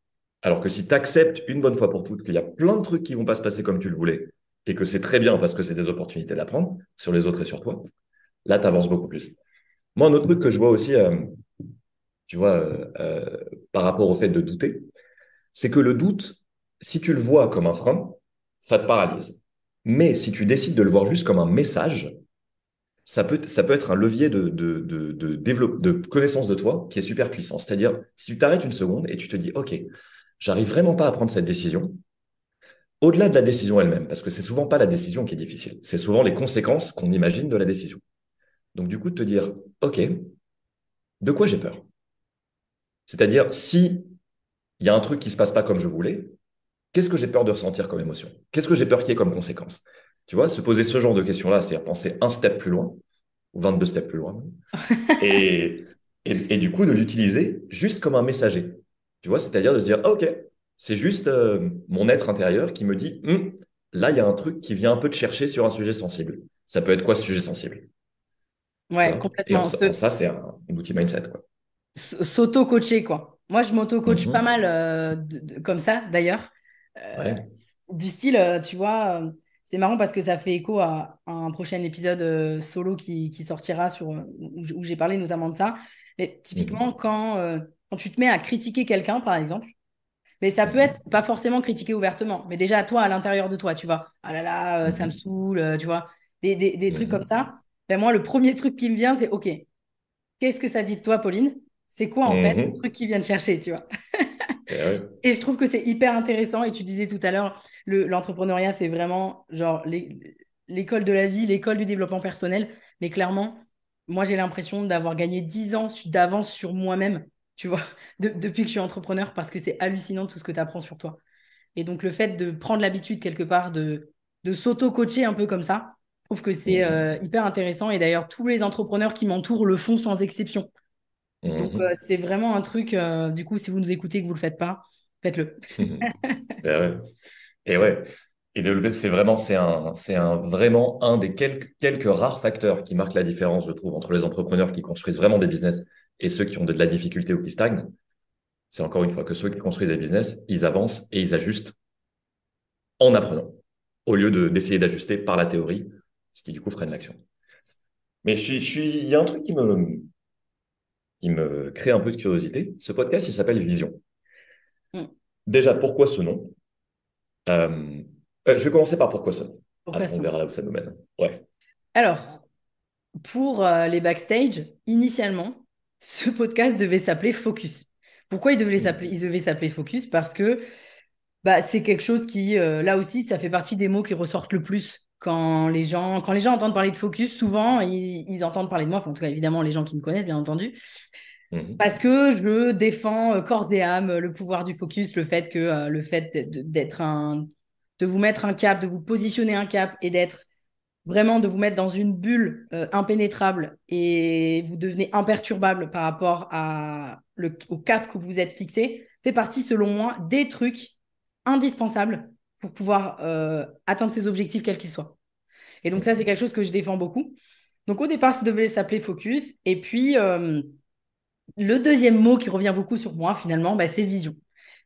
Alors que si tu acceptes une bonne fois pour toutes qu'il y a plein de trucs qui vont pas se passer comme tu le voulais et que c'est très bien parce que c'est des opportunités d'apprendre sur les autres et sur toi, là, tu avances beaucoup plus. Moi, un autre truc que je vois aussi, tu vois, par rapport au fait de douter, c'est que le doute, si tu le vois comme un frein, ça te paralyse. Mais si tu décides de le voir juste comme un message, ça peut être un levier de connaissance de toi qui est super puissant. C'est-à-dire, si tu t'arrêtes une seconde et tu te dis, OK, j'arrive vraiment pas à prendre cette décision, au-delà de la décision elle-même, parce que c'est souvent pas la décision qui est difficile, c'est souvent les conséquences qu'on imagine de la décision. Donc, du coup, de te dire, OK, de quoi j'ai peur? C'est-à-dire, si il y a un truc qui se passe pas comme je voulais, qu'est-ce que j'ai peur de ressentir comme émotion? Qu'est-ce que j'ai peur qu'il y ait comme conséquence? Tu vois, se poser ce genre de questions-là, c'est-à-dire penser un step plus loin, ou 22 steps plus loin, et, et du coup de l'utiliser juste comme un messager. Tu vois, c'est-à-dire de se dire, ah, OK, c'est juste mon être intérieur qui me dit, là, il y a un truc qui vient un peu te chercher sur un sujet sensible. Ça peut être quoi ce sujet sensible? Tu Ouais, vois? Et complètement. en ça, c'est un outil mindset, quoi. S'auto-coacher, quoi. Moi, je m'auto-coach pas mal Mhm. comme ça, d'ailleurs. Euh, Ouais. du style, tu vois, c'est marrant parce que ça fait écho à un prochain épisode solo qui sortira où j'ai parlé notamment de ça. Et typiquement, Mhm. quand tu te mets à critiquer quelqu'un, par exemple, mais ça peut être Mhm. pas forcément critiquer ouvertement, mais déjà toi, à l'intérieur de toi, tu vois. Ah là là, ça me Mhm. saoule, tu vois. Des trucs comme Mhm. ça. Ben moi, le premier truc qui me vient, c'est OK, qu'est-ce que ça dit de toi, Pauline? C'est quoi, en fait, le Mhm. truc qui vient te chercher, tu vois? Et ouais. Et je trouve que c'est hyper intéressant. Et tu disais tout à l'heure, l'entrepreneuriat, c'est vraiment genre l'école de la vie, l'école du développement personnel. Mais clairement, moi, j'ai l'impression d'avoir gagné 10 ans d'avance sur moi-même, tu vois, depuis que je suis entrepreneur, parce que c'est hallucinant tout ce que tu apprends sur toi. Et donc, le fait de prendre l'habitude quelque part de s'auto-coacher un peu comme ça, je trouve que c'est Mhm. hyper intéressant. Et d'ailleurs, tous les entrepreneurs qui m'entourent le font sans exception. Donc, Mhm. c'est vraiment un truc, du coup, si vous nous écoutez et que vous ne le faites pas, faites-le. Mhm. Et ouais. Et ouais. Et c'est vraiment un des quelques rares facteurs qui marquent la différence, je trouve, entre les entrepreneurs qui construisent vraiment des business et ceux qui ont de la difficulté ou qui stagnent. C'est encore une fois que ceux qui construisent des business, ils avancent et ils ajustent en apprenant, au lieu d'essayer d'ajuster par la théorie, ce qui du coup freine l'action. Mais il y a un truc qui me crée un peu de curiosité. Ce podcast, il s'appelle Vision. Mm. Déjà, pourquoi ce nom? Euh, je vais commencer par pourquoi ce nom. Pourquoi Après, ça? on verra là où ça nous mène. Ouais. Alors, pour les backstage, initialement, ce podcast devait s'appeler Focus. Pourquoi il Mhm. devait s'appeler Focus? Parce que bah, c'est quelque chose qui, là aussi, ça fait partie des mots qui ressortent le plus quand les gens entendent parler de focus. Souvent, ils entendent parler de moi. Enfin, en tout cas, évidemment, les gens qui me connaissent, bien entendu. Mhm. Parce que je défends corps et âme le pouvoir du focus, le fait de vous mettre un cap, de vous positionner un cap et d'être vraiment de vous mettre dans une bulle impénétrable et vous devenez imperturbable par rapport au cap que vous êtes fixé, fait partie, selon moi, des trucs indispensables pour pouvoir atteindre ses objectifs, quels qu'ils soient. Et donc ça, c'est Mhm. quelque chose que je défends beaucoup. Donc au départ, ça devait s'appeler Focus. Et puis, le deuxième mot qui revient beaucoup sur moi, finalement, bah, c'est vision.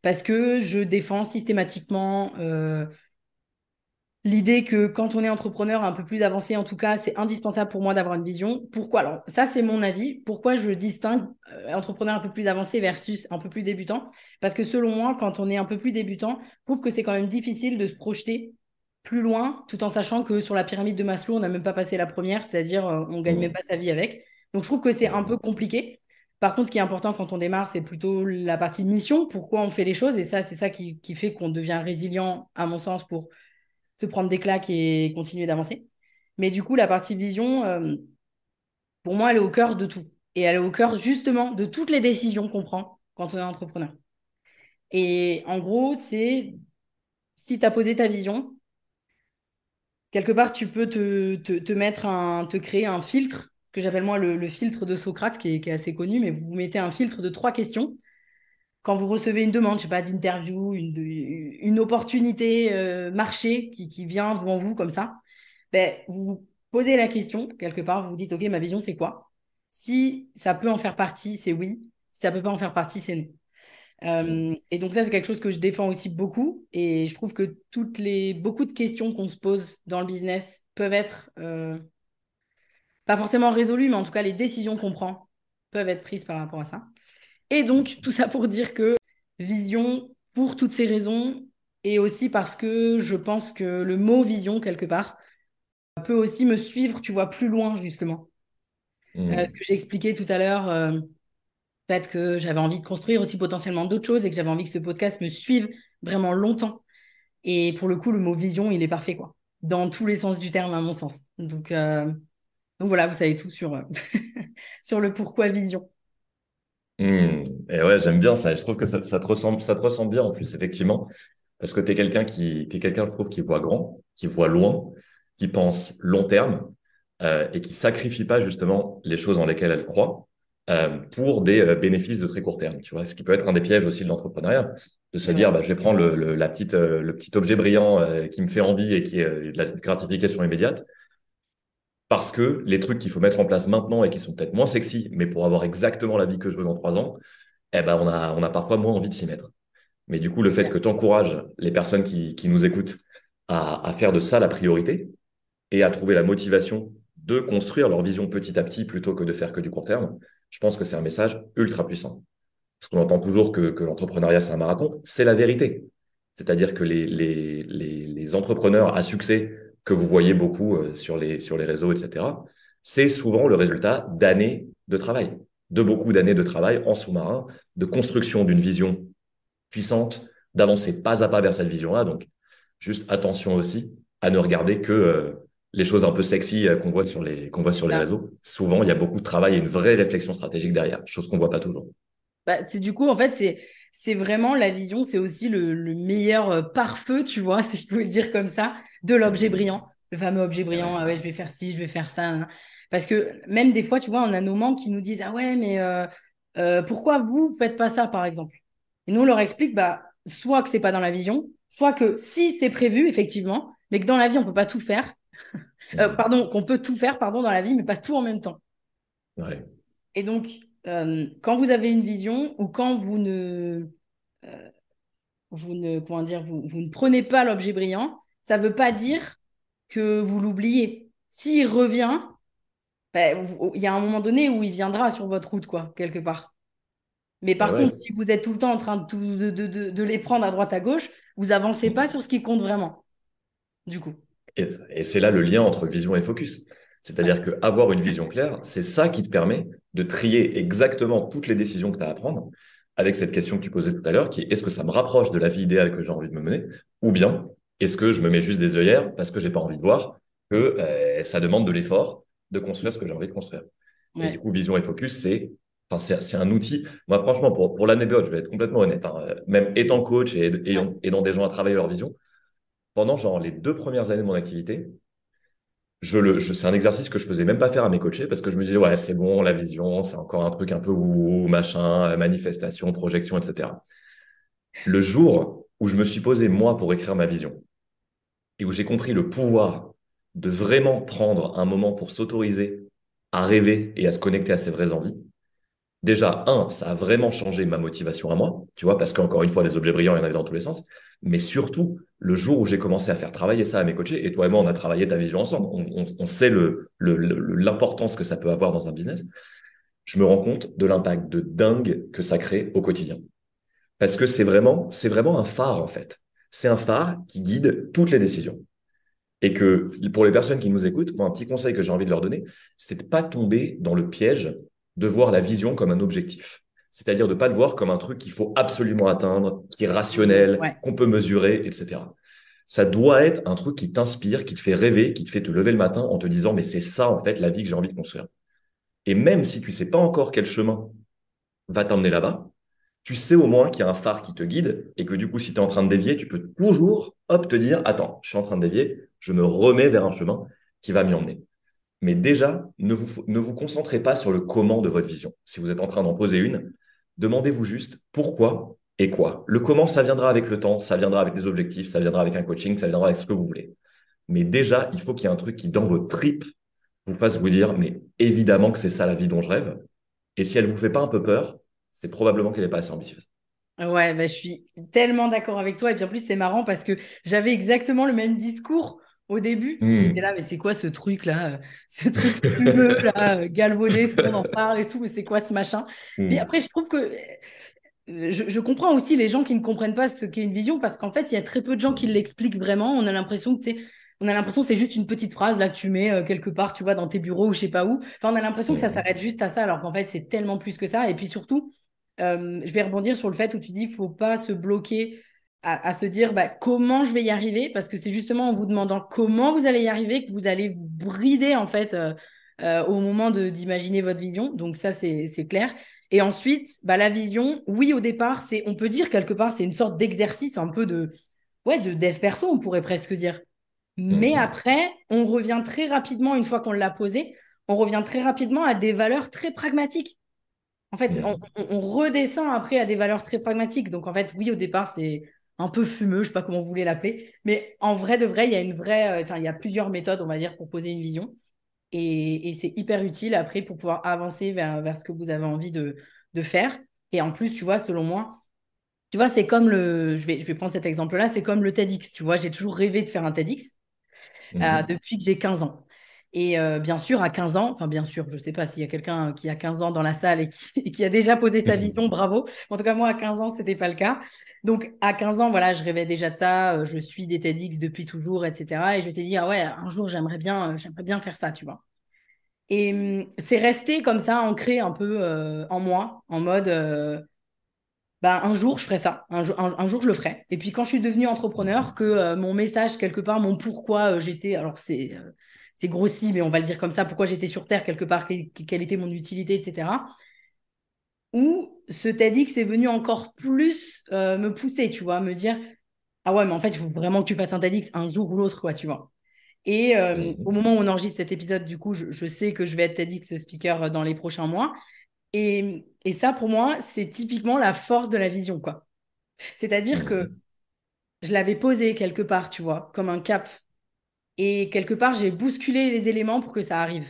Parce que je défends systématiquement l'idée que quand on est entrepreneur un peu plus avancé, en tout cas, c'est indispensable pour moi d'avoir une vision. Pourquoi? Alors, ça, c'est mon avis. Pourquoi je distingue entrepreneur un peu plus avancé versus un peu plus débutant? Parce que selon moi, quand on est un peu plus débutant, je trouve que c'est quand même difficile de se projeter plus loin, tout en sachant que sur la pyramide de Maslow, on n'a même pas passé la première, c'est-à-dire on gagne même Mhm. pas sa vie avec. Donc, je trouve que c'est un peu Mhm. compliqué. Par contre, ce qui est important quand on démarre, c'est plutôt la partie mission, pourquoi on fait les choses. Et ça, c'est ça qui fait qu'on devient résilient, à mon sens, pour se prendre des claques et continuer d'avancer. Mais du coup, la partie vision, pour moi, elle est au cœur de tout. Et elle est au cœur justement de toutes les décisions qu'on prend quand on est entrepreneur. Et en gros, c'est si tu as posé ta vision, quelque part, tu peux te créer un filtre, que j'appelle moi le filtre de Socrate, qui est assez connu, mais vous mettez un filtre de 3 questions. Quand vous recevez une demande, je sais pas, d'interview, une opportunité marché qui vient devant vous comme ça, ben, vous vous posez la question, quelque part, vous vous dites, OK, ma vision, c'est quoi? Si ça peut en faire partie, c'est oui. Si ça peut pas en faire partie, c'est non. Et donc ça, c'est quelque chose que je défends aussi beaucoup. Et je trouve que beaucoup de questions qu'on se pose dans le business peuvent être, pas forcément résolues, mais en tout cas, les décisions qu'on prend peuvent être prises par rapport à ça. Et donc, tout ça pour dire que vision, pour toutes ces raisons, et aussi parce que je pense que le mot vision, quelque part, peut aussi me suivre, tu vois, plus loin, justement. Ce Hmm. que j'ai expliqué tout à l'heure, le fait que j'avais envie de construire aussi potentiellement d'autres choses et que j'avais envie que ce podcast me suive vraiment longtemps. Et pour le coup, le mot vision, il est parfait, quoi. Dans tous les sens du terme, à mon sens. Donc voilà, vous savez tout sur, sur le pourquoi vision. Et ouais, j'aime bien ça. Je trouve que ça te ressemble bien en plus, effectivement, parce que t'es quelqu'un, je trouve, qui voit grand, qui voit loin, qui pense long terme et qui sacrifie pas justement les choses dans lesquelles elle croit pour des bénéfices de très court terme. Tu vois, ce qui peut être un des pièges aussi de l'entrepreneuriat, de se C'est vrai. dire, bah, je vais prendre le petit objet brillant qui me fait envie et qui est de la gratification immédiate. Parce que les trucs qu'il faut mettre en place maintenant et qui sont peut-être moins sexy, mais pour avoir exactement la vie que je veux dans 3 ans, eh ben on a parfois moins envie de s'y mettre. Mais du coup, le fait que tu encourages les personnes qui nous écoutent à faire de ça la priorité et à trouver la motivation de construire leur vision petit à petit plutôt que de faire que du court terme, je pense que c'est un message ultra puissant. Parce qu'on entend toujours que l'entrepreneuriat, c'est un marathon. C'est la vérité. C'est-à-dire que les entrepreneurs à succès que vous voyez beaucoup sur les réseaux, etc., c'est souvent le résultat d'années de travail, de beaucoup d'années de travail en sous-marin, de construction d'une vision puissante, d'avancer pas à pas vers cette vision-là. Donc, juste attention aussi à ne regarder que les choses un peu sexy qu'on voit C'est sur les ça. réseaux. Souvent, il y a beaucoup de travail et une vraie réflexion stratégique derrière, chose qu'on voit pas toujours. Bah, c'est du coup, en fait, c'est vraiment la vision, c'est aussi le meilleur pare-feu, tu vois, si je peux le dire comme ça, de l'objet Mmh. brillant. Le fameux objet Ah brillant, ouais. ah ouais, je vais faire ci, je vais faire ça, hein. Parce que même des fois, tu vois, on a nos membres qui nous disent, ah ouais, mais pourquoi vous faites pas ça, par exemple? Et nous, on leur explique, bah, soit que c'est pas dans la vision, soit que si c'est prévu, effectivement, mais que dans la vie, on peut pas tout faire. Mmh. Pardon, qu'on peut tout faire, pardon, dans la vie, mais pas tout en même temps. Ouais. Et donc, quand vous avez une vision ou quand comment dire, vous ne prenez pas l'objet brillant, ça ne veut pas dire que vous l'oubliez. S'il revient, ben, il y a un moment donné où il viendra sur votre route, quoi, quelque part. Mais Et par contre, ouais. si vous êtes tout le temps en train de les prendre à droite, à gauche, vous avancez pas sur ce qui compte vraiment, du coup. Et c'est là le lien entre vision et focus. Ouais. C'est-à-dire qu'avoir une vision claire, c'est ça qui te permet de trier exactement toutes les décisions que tu as à prendre avec cette question que tu posais tout à l'heure, qui est est-ce que ça me rapproche de la vie idéale que j'ai envie de me mener, ou bien est-ce que je me mets juste des œillères parce que j'ai pas envie de voir que ça demande de l'effort de construire ce que j'ai envie de construire. Et du Ouais. coup, vision et focus, enfin, c'est un outil. Moi, franchement, pour l'anecdote, je vais être complètement honnête, hein, même étant coach et Ouais. aidant des gens à travailler leur vision, pendant genre les 2 premières années de mon activité, c'est un exercice que je faisais même pas faire à mes coachés parce que je me disais, ouais, c'est bon, la vision, c'est encore un truc un peu ou machin, manifestation, projection, etc. Le jour où je me suis posé, moi, pour écrire ma vision et où j'ai compris le pouvoir de vraiment prendre un moment pour s'autoriser à rêver et à se connecter à ses vraies envies, déjà, ça a vraiment changé ma motivation à moi, tu vois, parce qu'encore une fois, les objets brillants, il y en avait dans tous les sens. Mais surtout, le jour où j'ai commencé à faire travailler ça à mes coachés, et toi et moi, on a travaillé ta vision ensemble, on sait l'importance que ça peut avoir dans un business, je me rends compte de l'impact de dingue que ça crée au quotidien. Parce que c'est vraiment un phare, en fait. C'est un phare qui guide toutes les décisions. Et que pour les personnes qui nous écoutent, moi, un petit conseil que j'ai envie de leur donner, c'est de pas tomber dans le piège de voir la vision comme un objectif. C'est-à-dire de ne pas le voir comme un truc qu'il faut absolument atteindre, qui est rationnel, Ouais. qu'on peut mesurer, etc. ça doit être un truc qui t'inspire, qui te fait rêver, qui te fait te lever le matin en te disant, mais c'est ça, en fait, la vie que j'ai envie de construire. Et même si tu sais pas encore quel chemin va t'emmener là-bas, tu sais au moins qu'il y a un phare qui te guide et que du coup, si tu es en train de dévier, tu peux toujours, hop, te dire, attends, je suis en train de dévier, je me remets vers un chemin qui va m'y emmener. Mais déjà, ne vous concentrez pas sur le comment de votre vision. Si vous êtes en train d'en poser une, demandez-vous juste pourquoi et quoi. Le comment, ça viendra avec le temps, ça viendra avec des objectifs, ça viendra avec un coaching, ça viendra avec ce que vous voulez. Mais déjà, il faut qu'il y ait un truc qui, dans vos tripes, vous fasse vous dire, mais évidemment que c'est ça la vie dont je rêve. Et si elle vous fait pas un peu peur, c'est probablement qu'elle n'est pas assez ambitieuse. Ouais, bah, je suis tellement d'accord avec toi. Et puis en plus, c'est marrant parce que j'avais exactement le même discours au début. J'étais là, Hmm. mais c'est quoi ce truc-là? Ce truc fumeux, là, galvaudé, tout le monde en parle et tout, mais c'est quoi ce machin? Puis Hmm. après, je trouve que je comprends aussi les gens qui ne comprennent pas ce qu'est une vision parce qu'en fait, il y a très peu de gens qui l'expliquent vraiment. On a l'impression que c'est juste une petite phrase là que tu mets quelque part, tu vois, dans tes bureaux ou je sais pas où. Enfin, on a l'impression que ça Hmm. s'arrête juste à ça, alors qu'en fait, c'est tellement plus que ça. Et puis surtout, je vais rebondir sur le fait où tu dis, faut pas se bloquer à se dire, bah, comment je vais y arriver, parce que c'est justement en vous demandant comment vous allez y arriver que vous allez vous brider en fait au moment d'imaginer votre vision. Donc ça, c'est clair. Et ensuite, bah, la vision, oui, au départ, on peut dire quelque part, c'est une sorte d'exercice un peu ouais, de dev perso, on pourrait presque dire. Mais Hmm. après, on revient très rapidement, une fois qu'on l'a posé, on revient très rapidement à des valeurs très pragmatiques. En fait, Hmm. on redescend après à des valeurs très pragmatiques. Donc, en fait, oui, au départ, c'est un peu fumeux, je sais pas comment vous voulez l'appeler. Mais en vrai de vrai, il y a enfin, il y a plusieurs méthodes, on va dire, pour poser une vision. Et c'est hyper utile après pour pouvoir avancer vers ce que vous avez envie de faire. Et en plus, tu vois, selon moi, tu vois, c'est comme je vais prendre cet exemple-là, c'est comme le TEDx. Tu vois, j'ai toujours rêvé de faire un TEDx Hmm. depuis que j'ai 15 ans. Et bien sûr, à 15 ans, enfin bien sûr, je ne sais pas s'il y a quelqu'un qui a 15 ans dans la salle et qui a déjà posé sa vision, Hmm. bravo. En tout cas, moi, à 15 ans, ce n'était pas le cas. Donc, à 15 ans, voilà, je rêvais déjà de ça. Je suis des TEDx depuis toujours, etc. Et je m'étais dit, ah ouais, un jour, j'aimerais bien faire ça, tu vois. Et c'est resté comme ça, ancré un peu en moi, en mode, bah, un jour, je ferai ça. Un jour, je le ferai. Et puis, quand je suis devenue entrepreneur, que mon message, quelque part, mon pourquoi j'étais, alors c'est grossi, mais on va le dire comme ça, pourquoi j'étais sur Terre, quelque part, quelle était mon utilité, etc. Où ce TEDx est venu encore plus me pousser, tu vois, me dire, ah ouais, mais en fait, il faut vraiment que tu fasses un TEDx un jour ou l'autre, quoi, tu vois. Et au Hmm. moment où on enregistre cet épisode, du coup, je sais que je vais être TEDx speaker dans les prochains mois. Et ça, pour moi, c'est typiquement la force de la vision, quoi. C'est-à-dire que Hmm. je l'avais posé quelque part, tu vois, comme un cap. Et quelque part, j'ai bousculé les éléments pour que ça arrive.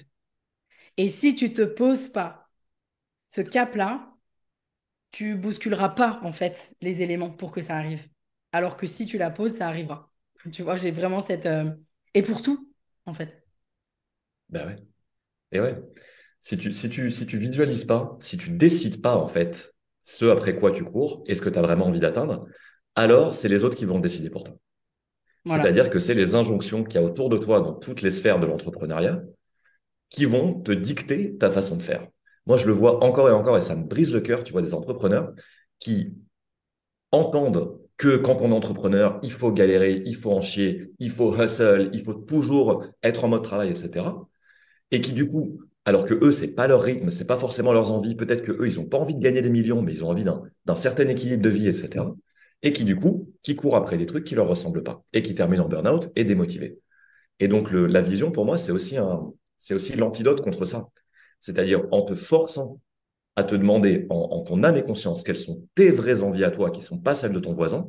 Et si tu te poses pas ce cap-là, tu bousculeras pas, en fait, les éléments pour que ça arrive. Alors que si tu la poses, ça arrivera. Tu vois, j'ai vraiment cette... Et pour tout, en fait. Ben ouais. Et ouais. Si tu visualises pas, si tu décides pas, en fait, ce après quoi tu cours et ce que tu as vraiment envie d'atteindre, alors c'est les autres qui vont décider pour toi. Voilà. C'est-à-dire que c'est les injonctions qu'il y a autour de toi dans toutes les sphères de l'entrepreneuriat qui vont te dicter ta façon de faire. Moi, je le vois encore et ça me brise le cœur, tu vois, des entrepreneurs qui entendent que quand on est entrepreneur, il faut galérer, il faut en chier, il faut hustle, il faut toujours être en mode travail, etc. Et qui du coup, alors que eux, c'est pas leur rythme, c'est pas forcément leurs envies, peut-être que eux, ils ont pas envie de gagner des millions, mais ils ont envie d'un certain équilibre de vie, etc. Et qui du coup, qui courent après des trucs qui leur ressemblent pas et qui terminent en burn-out et démotivés. Et donc la vision, pour moi, c'est aussi l'antidote contre ça. C'est-à-dire en te forçant à te demander en ton âme et conscience quelles sont tes vraies envies à toi, qui sont pas celles de ton voisin,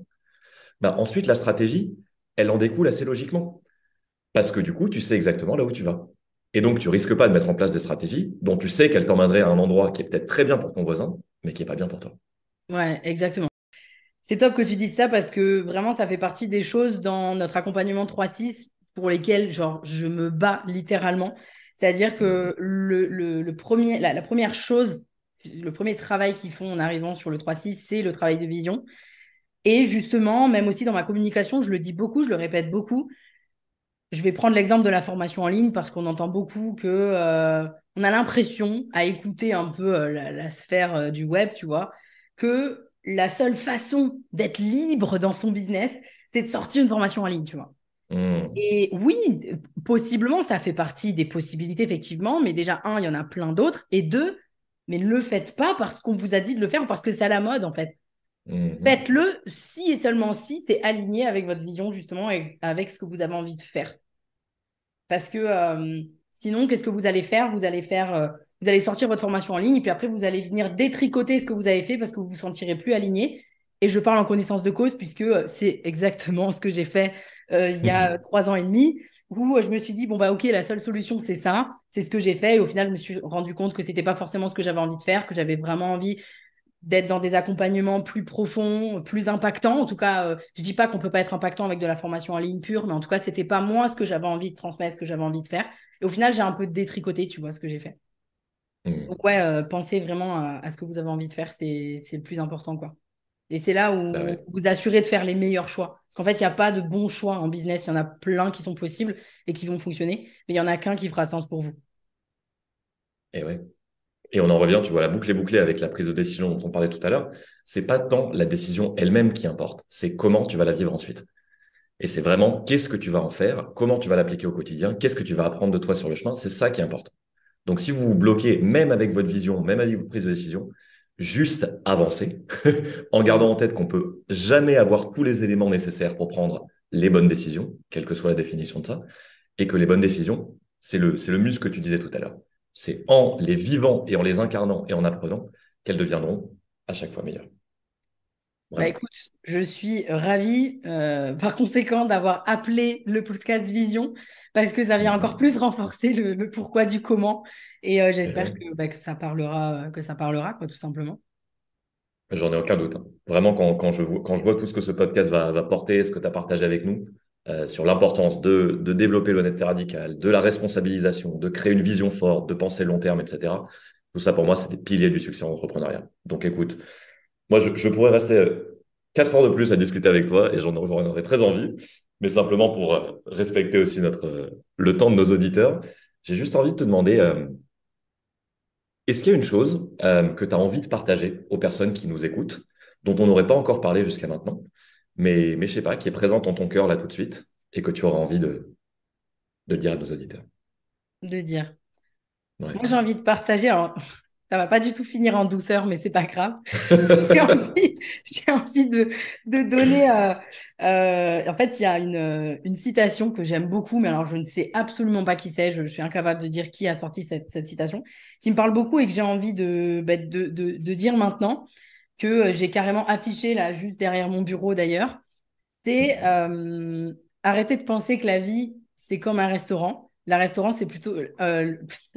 bah, ensuite la stratégie, elle en découle assez logiquement. Parce que du coup, tu sais exactement là où tu vas. Et donc, tu risques pas de mettre en place des stratégies dont tu sais qu'elles t'emmèneraient à un endroit qui est peut-être très bien pour ton voisin, mais qui est pas bien pour toi. Ouais, exactement. C'est top que tu dises ça parce que vraiment, ça fait partie des choses dans notre accompagnement 3-6 pour lesquelles, genre, je me bats littéralement. C'est-à-dire que le premier, la première chose, le premier travail qu'ils font en arrivant sur le 3-6, c'est le travail de vision. Et justement, même aussi dans ma communication, je le dis beaucoup, je le répète beaucoup. Je vais prendre l'exemple de la formation en ligne parce qu'on entend beaucoup que on a l'impression, à écouter un peu la sphère du web, tu vois, que la seule façon d'être libre dans son business, c'est de sortir une formation en ligne, tu vois. Hmm. Et oui, possiblement, ça fait partie des possibilités, effectivement, mais déjà, un, il y en a plein d'autres, et deux, mais ne le faites pas parce qu'on vous a dit de le faire ou parce que c'est à la mode, en fait. Mhm. Faites-le si et seulement si c'est aligné avec votre vision, justement, et avec ce que vous avez envie de faire. Parce que sinon, qu'est-ce que vous allez faire? Vous allez sortir votre formation en ligne et puis après, vous allez venir détricoter ce que vous avez fait parce que vous vous sentirez plus aligné. Et je parle en connaissance de cause puisque c'est exactement ce que j'ai fait il y a 3 ans et demi où je me suis dit, bon, bah, ok, la seule solution, c'est ça. C'est ce que j'ai fait. Et au final, je me suis rendu compte que c'était pas forcément ce que j'avais envie de faire, que j'avais vraiment envie d'être dans des accompagnements plus profonds, plus impactants. En tout cas, je dis pas qu'on peut pas être impactant avec de la formation en ligne pure, mais en tout cas, c'était pas moi ce que j'avais envie de transmettre, ce que j'avais envie de faire. Et au final, j'ai un peu détricoté, tu vois, ce que j'ai fait. Mhm. Donc ouais, pensez vraiment à ce que vous avez envie de faire, c'est le plus important, quoi. Et c'est là Bah où ouais. vous assurez de faire les meilleurs choix. Parce qu'en fait, il n'y a pas de bons choix en business. Il y en a plein qui sont possibles et qui vont fonctionner, mais il y en a qu'un qui fera sens pour vous. Et ouais. Et on en revient, tu vois, la boucle est bouclée avec la prise de décision dont on parlait tout à l'heure. C'est pas tant la décision elle-même qui importe, c'est comment tu vas la vivre ensuite. Et c'est vraiment qu'est-ce que tu vas en faire, comment tu vas l'appliquer au quotidien, qu'est-ce que tu vas apprendre de toi sur le chemin, c'est ça qui importe. Donc si vous vous bloquez, même avec votre vision, même avec votre prise de décision, juste avancez, en gardant Mm. en tête qu'on peut jamais avoir tous les éléments nécessaires pour prendre les bonnes décisions, quelle que soit la définition de ça, et que les bonnes décisions, c'est le muscle que tu disais tout à l'heure. C'est en les vivant et en les incarnant et en apprenant qu'elles deviendront à chaque fois meilleures. Bah Vraiment. écoute, je suis ravie par conséquent d'avoir appelé le podcast Vision parce que ça vient encore Mhm. plus renforcer le pourquoi du comment et Et j'espère ouais. que ça parlera quoi tout simplement. J'en ai aucun doute, hein. Vraiment, quand je vois tout ce que ce podcast va porter, ce que tu as partagé avec nous, sur l'importance de développer l'honnêteté radicale, de la responsabilisation, de créer une vision forte, de penser long terme, etc. Tout ça, pour moi, c'est des piliers du succès en entrepreneuriat. Donc, écoute, moi, je pourrais rester 4 heures de plus à discuter avec toi et j'en aurais très envie, mais simplement pour respecter aussi le temps de nos auditeurs, j'ai juste envie de te demander, est-ce qu'il y a une chose que tu as envie de partager aux personnes qui nous écoutent, dont on n'aurait pas encore parlé jusqu'à maintenant, mais je sais pas, qui est présente en ton cœur là tout de suite et que tu auras envie de dire à nos auditeurs? De dire. Ouais. Moi j'ai envie de partager. Alors, ça va pas du tout finir en douceur, mais c'est pas grave. J'ai envie, j'ai envie de donner. En fait, il y a une citation que j'aime beaucoup, mais alors je ne sais absolument pas qui c'est. Je suis incapable de dire qui a sorti cette citation, qui me parle beaucoup et que j'ai envie de dire maintenant, que j'ai carrément affiché là, juste derrière mon bureau d'ailleurs. C'est arrêter de penser que la vie, c'est comme un restaurant. La restaurant, c'est plutôt.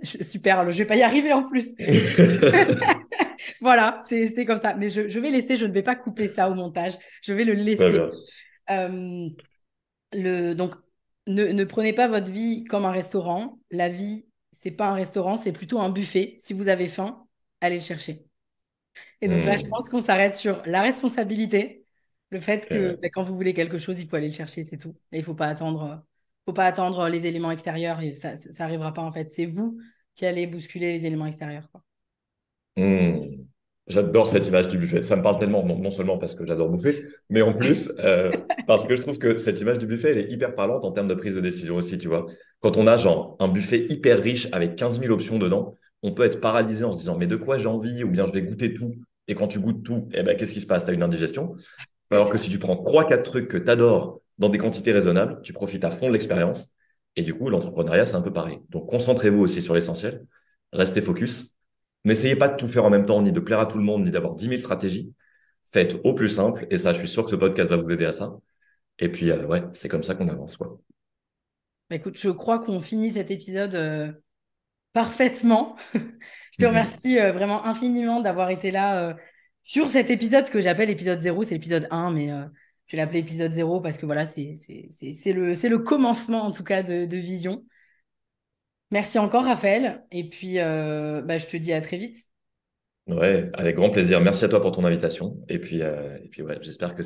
Super, je vais pas y arriver en plus. Voilà, c'est comme ça. Mais je vais laisser, je ne vais pas couper ça au montage. Je vais le Très laisser. bien. Euh, donc, ne prenez pas votre vie comme un restaurant. La vie, c'est pas un restaurant, c'est plutôt un buffet. Si vous avez faim, allez le chercher. Et donc là, je Hmm. pense qu'on s'arrête sur la responsabilité, le fait Et que ouais. bah, quand vous voulez quelque chose, il faut aller le chercher, c'est tout. Et il faut pas attendre les éléments extérieurs et ça arrivera pas en fait. C'est vous qui allez bousculer les éléments extérieurs, quoi. Hmm. J'adore cette image du buffet. Ça me parle tellement, non seulement parce que j'adore bouffer, mais en plus parce que je trouve que cette image du buffet, elle est hyper parlante en termes de prise de décision aussi, tu vois. Quand on a genre un buffet hyper riche avec 15 000 options dedans, on peut être paralysé en se disant mais de quoi j'ai envie ou bien je vais goûter tout. Et quand tu goûtes tout, eh ben, qu'est-ce qui se passe? Tu as une indigestion. C'est Alors que ça. si tu prends trois, quatre trucs que tu adores dans des quantités raisonnables, tu profites à fond de l'expérience. Et du coup, l'entrepreneuriat, c'est un peu pareil. Donc, concentrez-vous aussi sur l'essentiel. Restez focus. N'essayez pas de tout faire en même temps, ni de plaire à tout le monde, ni d'avoir 10 000 stratégies. Faites au plus simple. Et ça, je suis sûr que ce podcast va vous aider à ça. Et puis, ouais, c'est comme ça qu'on avance, quoi. Bah, écoute, je crois qu'on finit cet épisode parfaitement. Je te Mhm. remercie vraiment infiniment d'avoir été là sur cet épisode que j'appelle épisode 0. C'est l'épisode 1, mais je vais l'appeler épisode 0 parce que voilà, c'est le commencement en tout cas de Vision. Merci encore, Raphaël. Et puis, bah, je te dis à très vite. Ouais, avec grand plaisir. Merci à toi pour ton invitation. Et puis ouais, j'espère que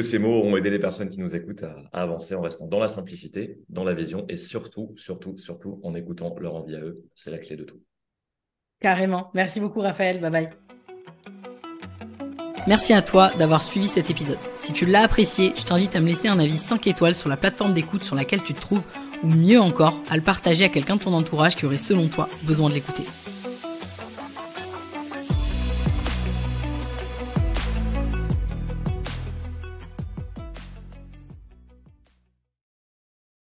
ces mots auront aidé les personnes qui nous écoutent à avancer en restant dans la simplicité, dans la vision et surtout, surtout, surtout en écoutant leur envie à eux. C'est la clé de tout. Carrément. Merci beaucoup, Raphaël. Bye bye. Merci à toi d'avoir suivi cet épisode. Si tu l'as apprécié, je t'invite à me laisser un avis 5 étoiles sur la plateforme d'écoute sur laquelle tu te trouves, ou mieux encore, à le partager à quelqu'un de ton entourage qui aurait selon toi besoin de l'écouter.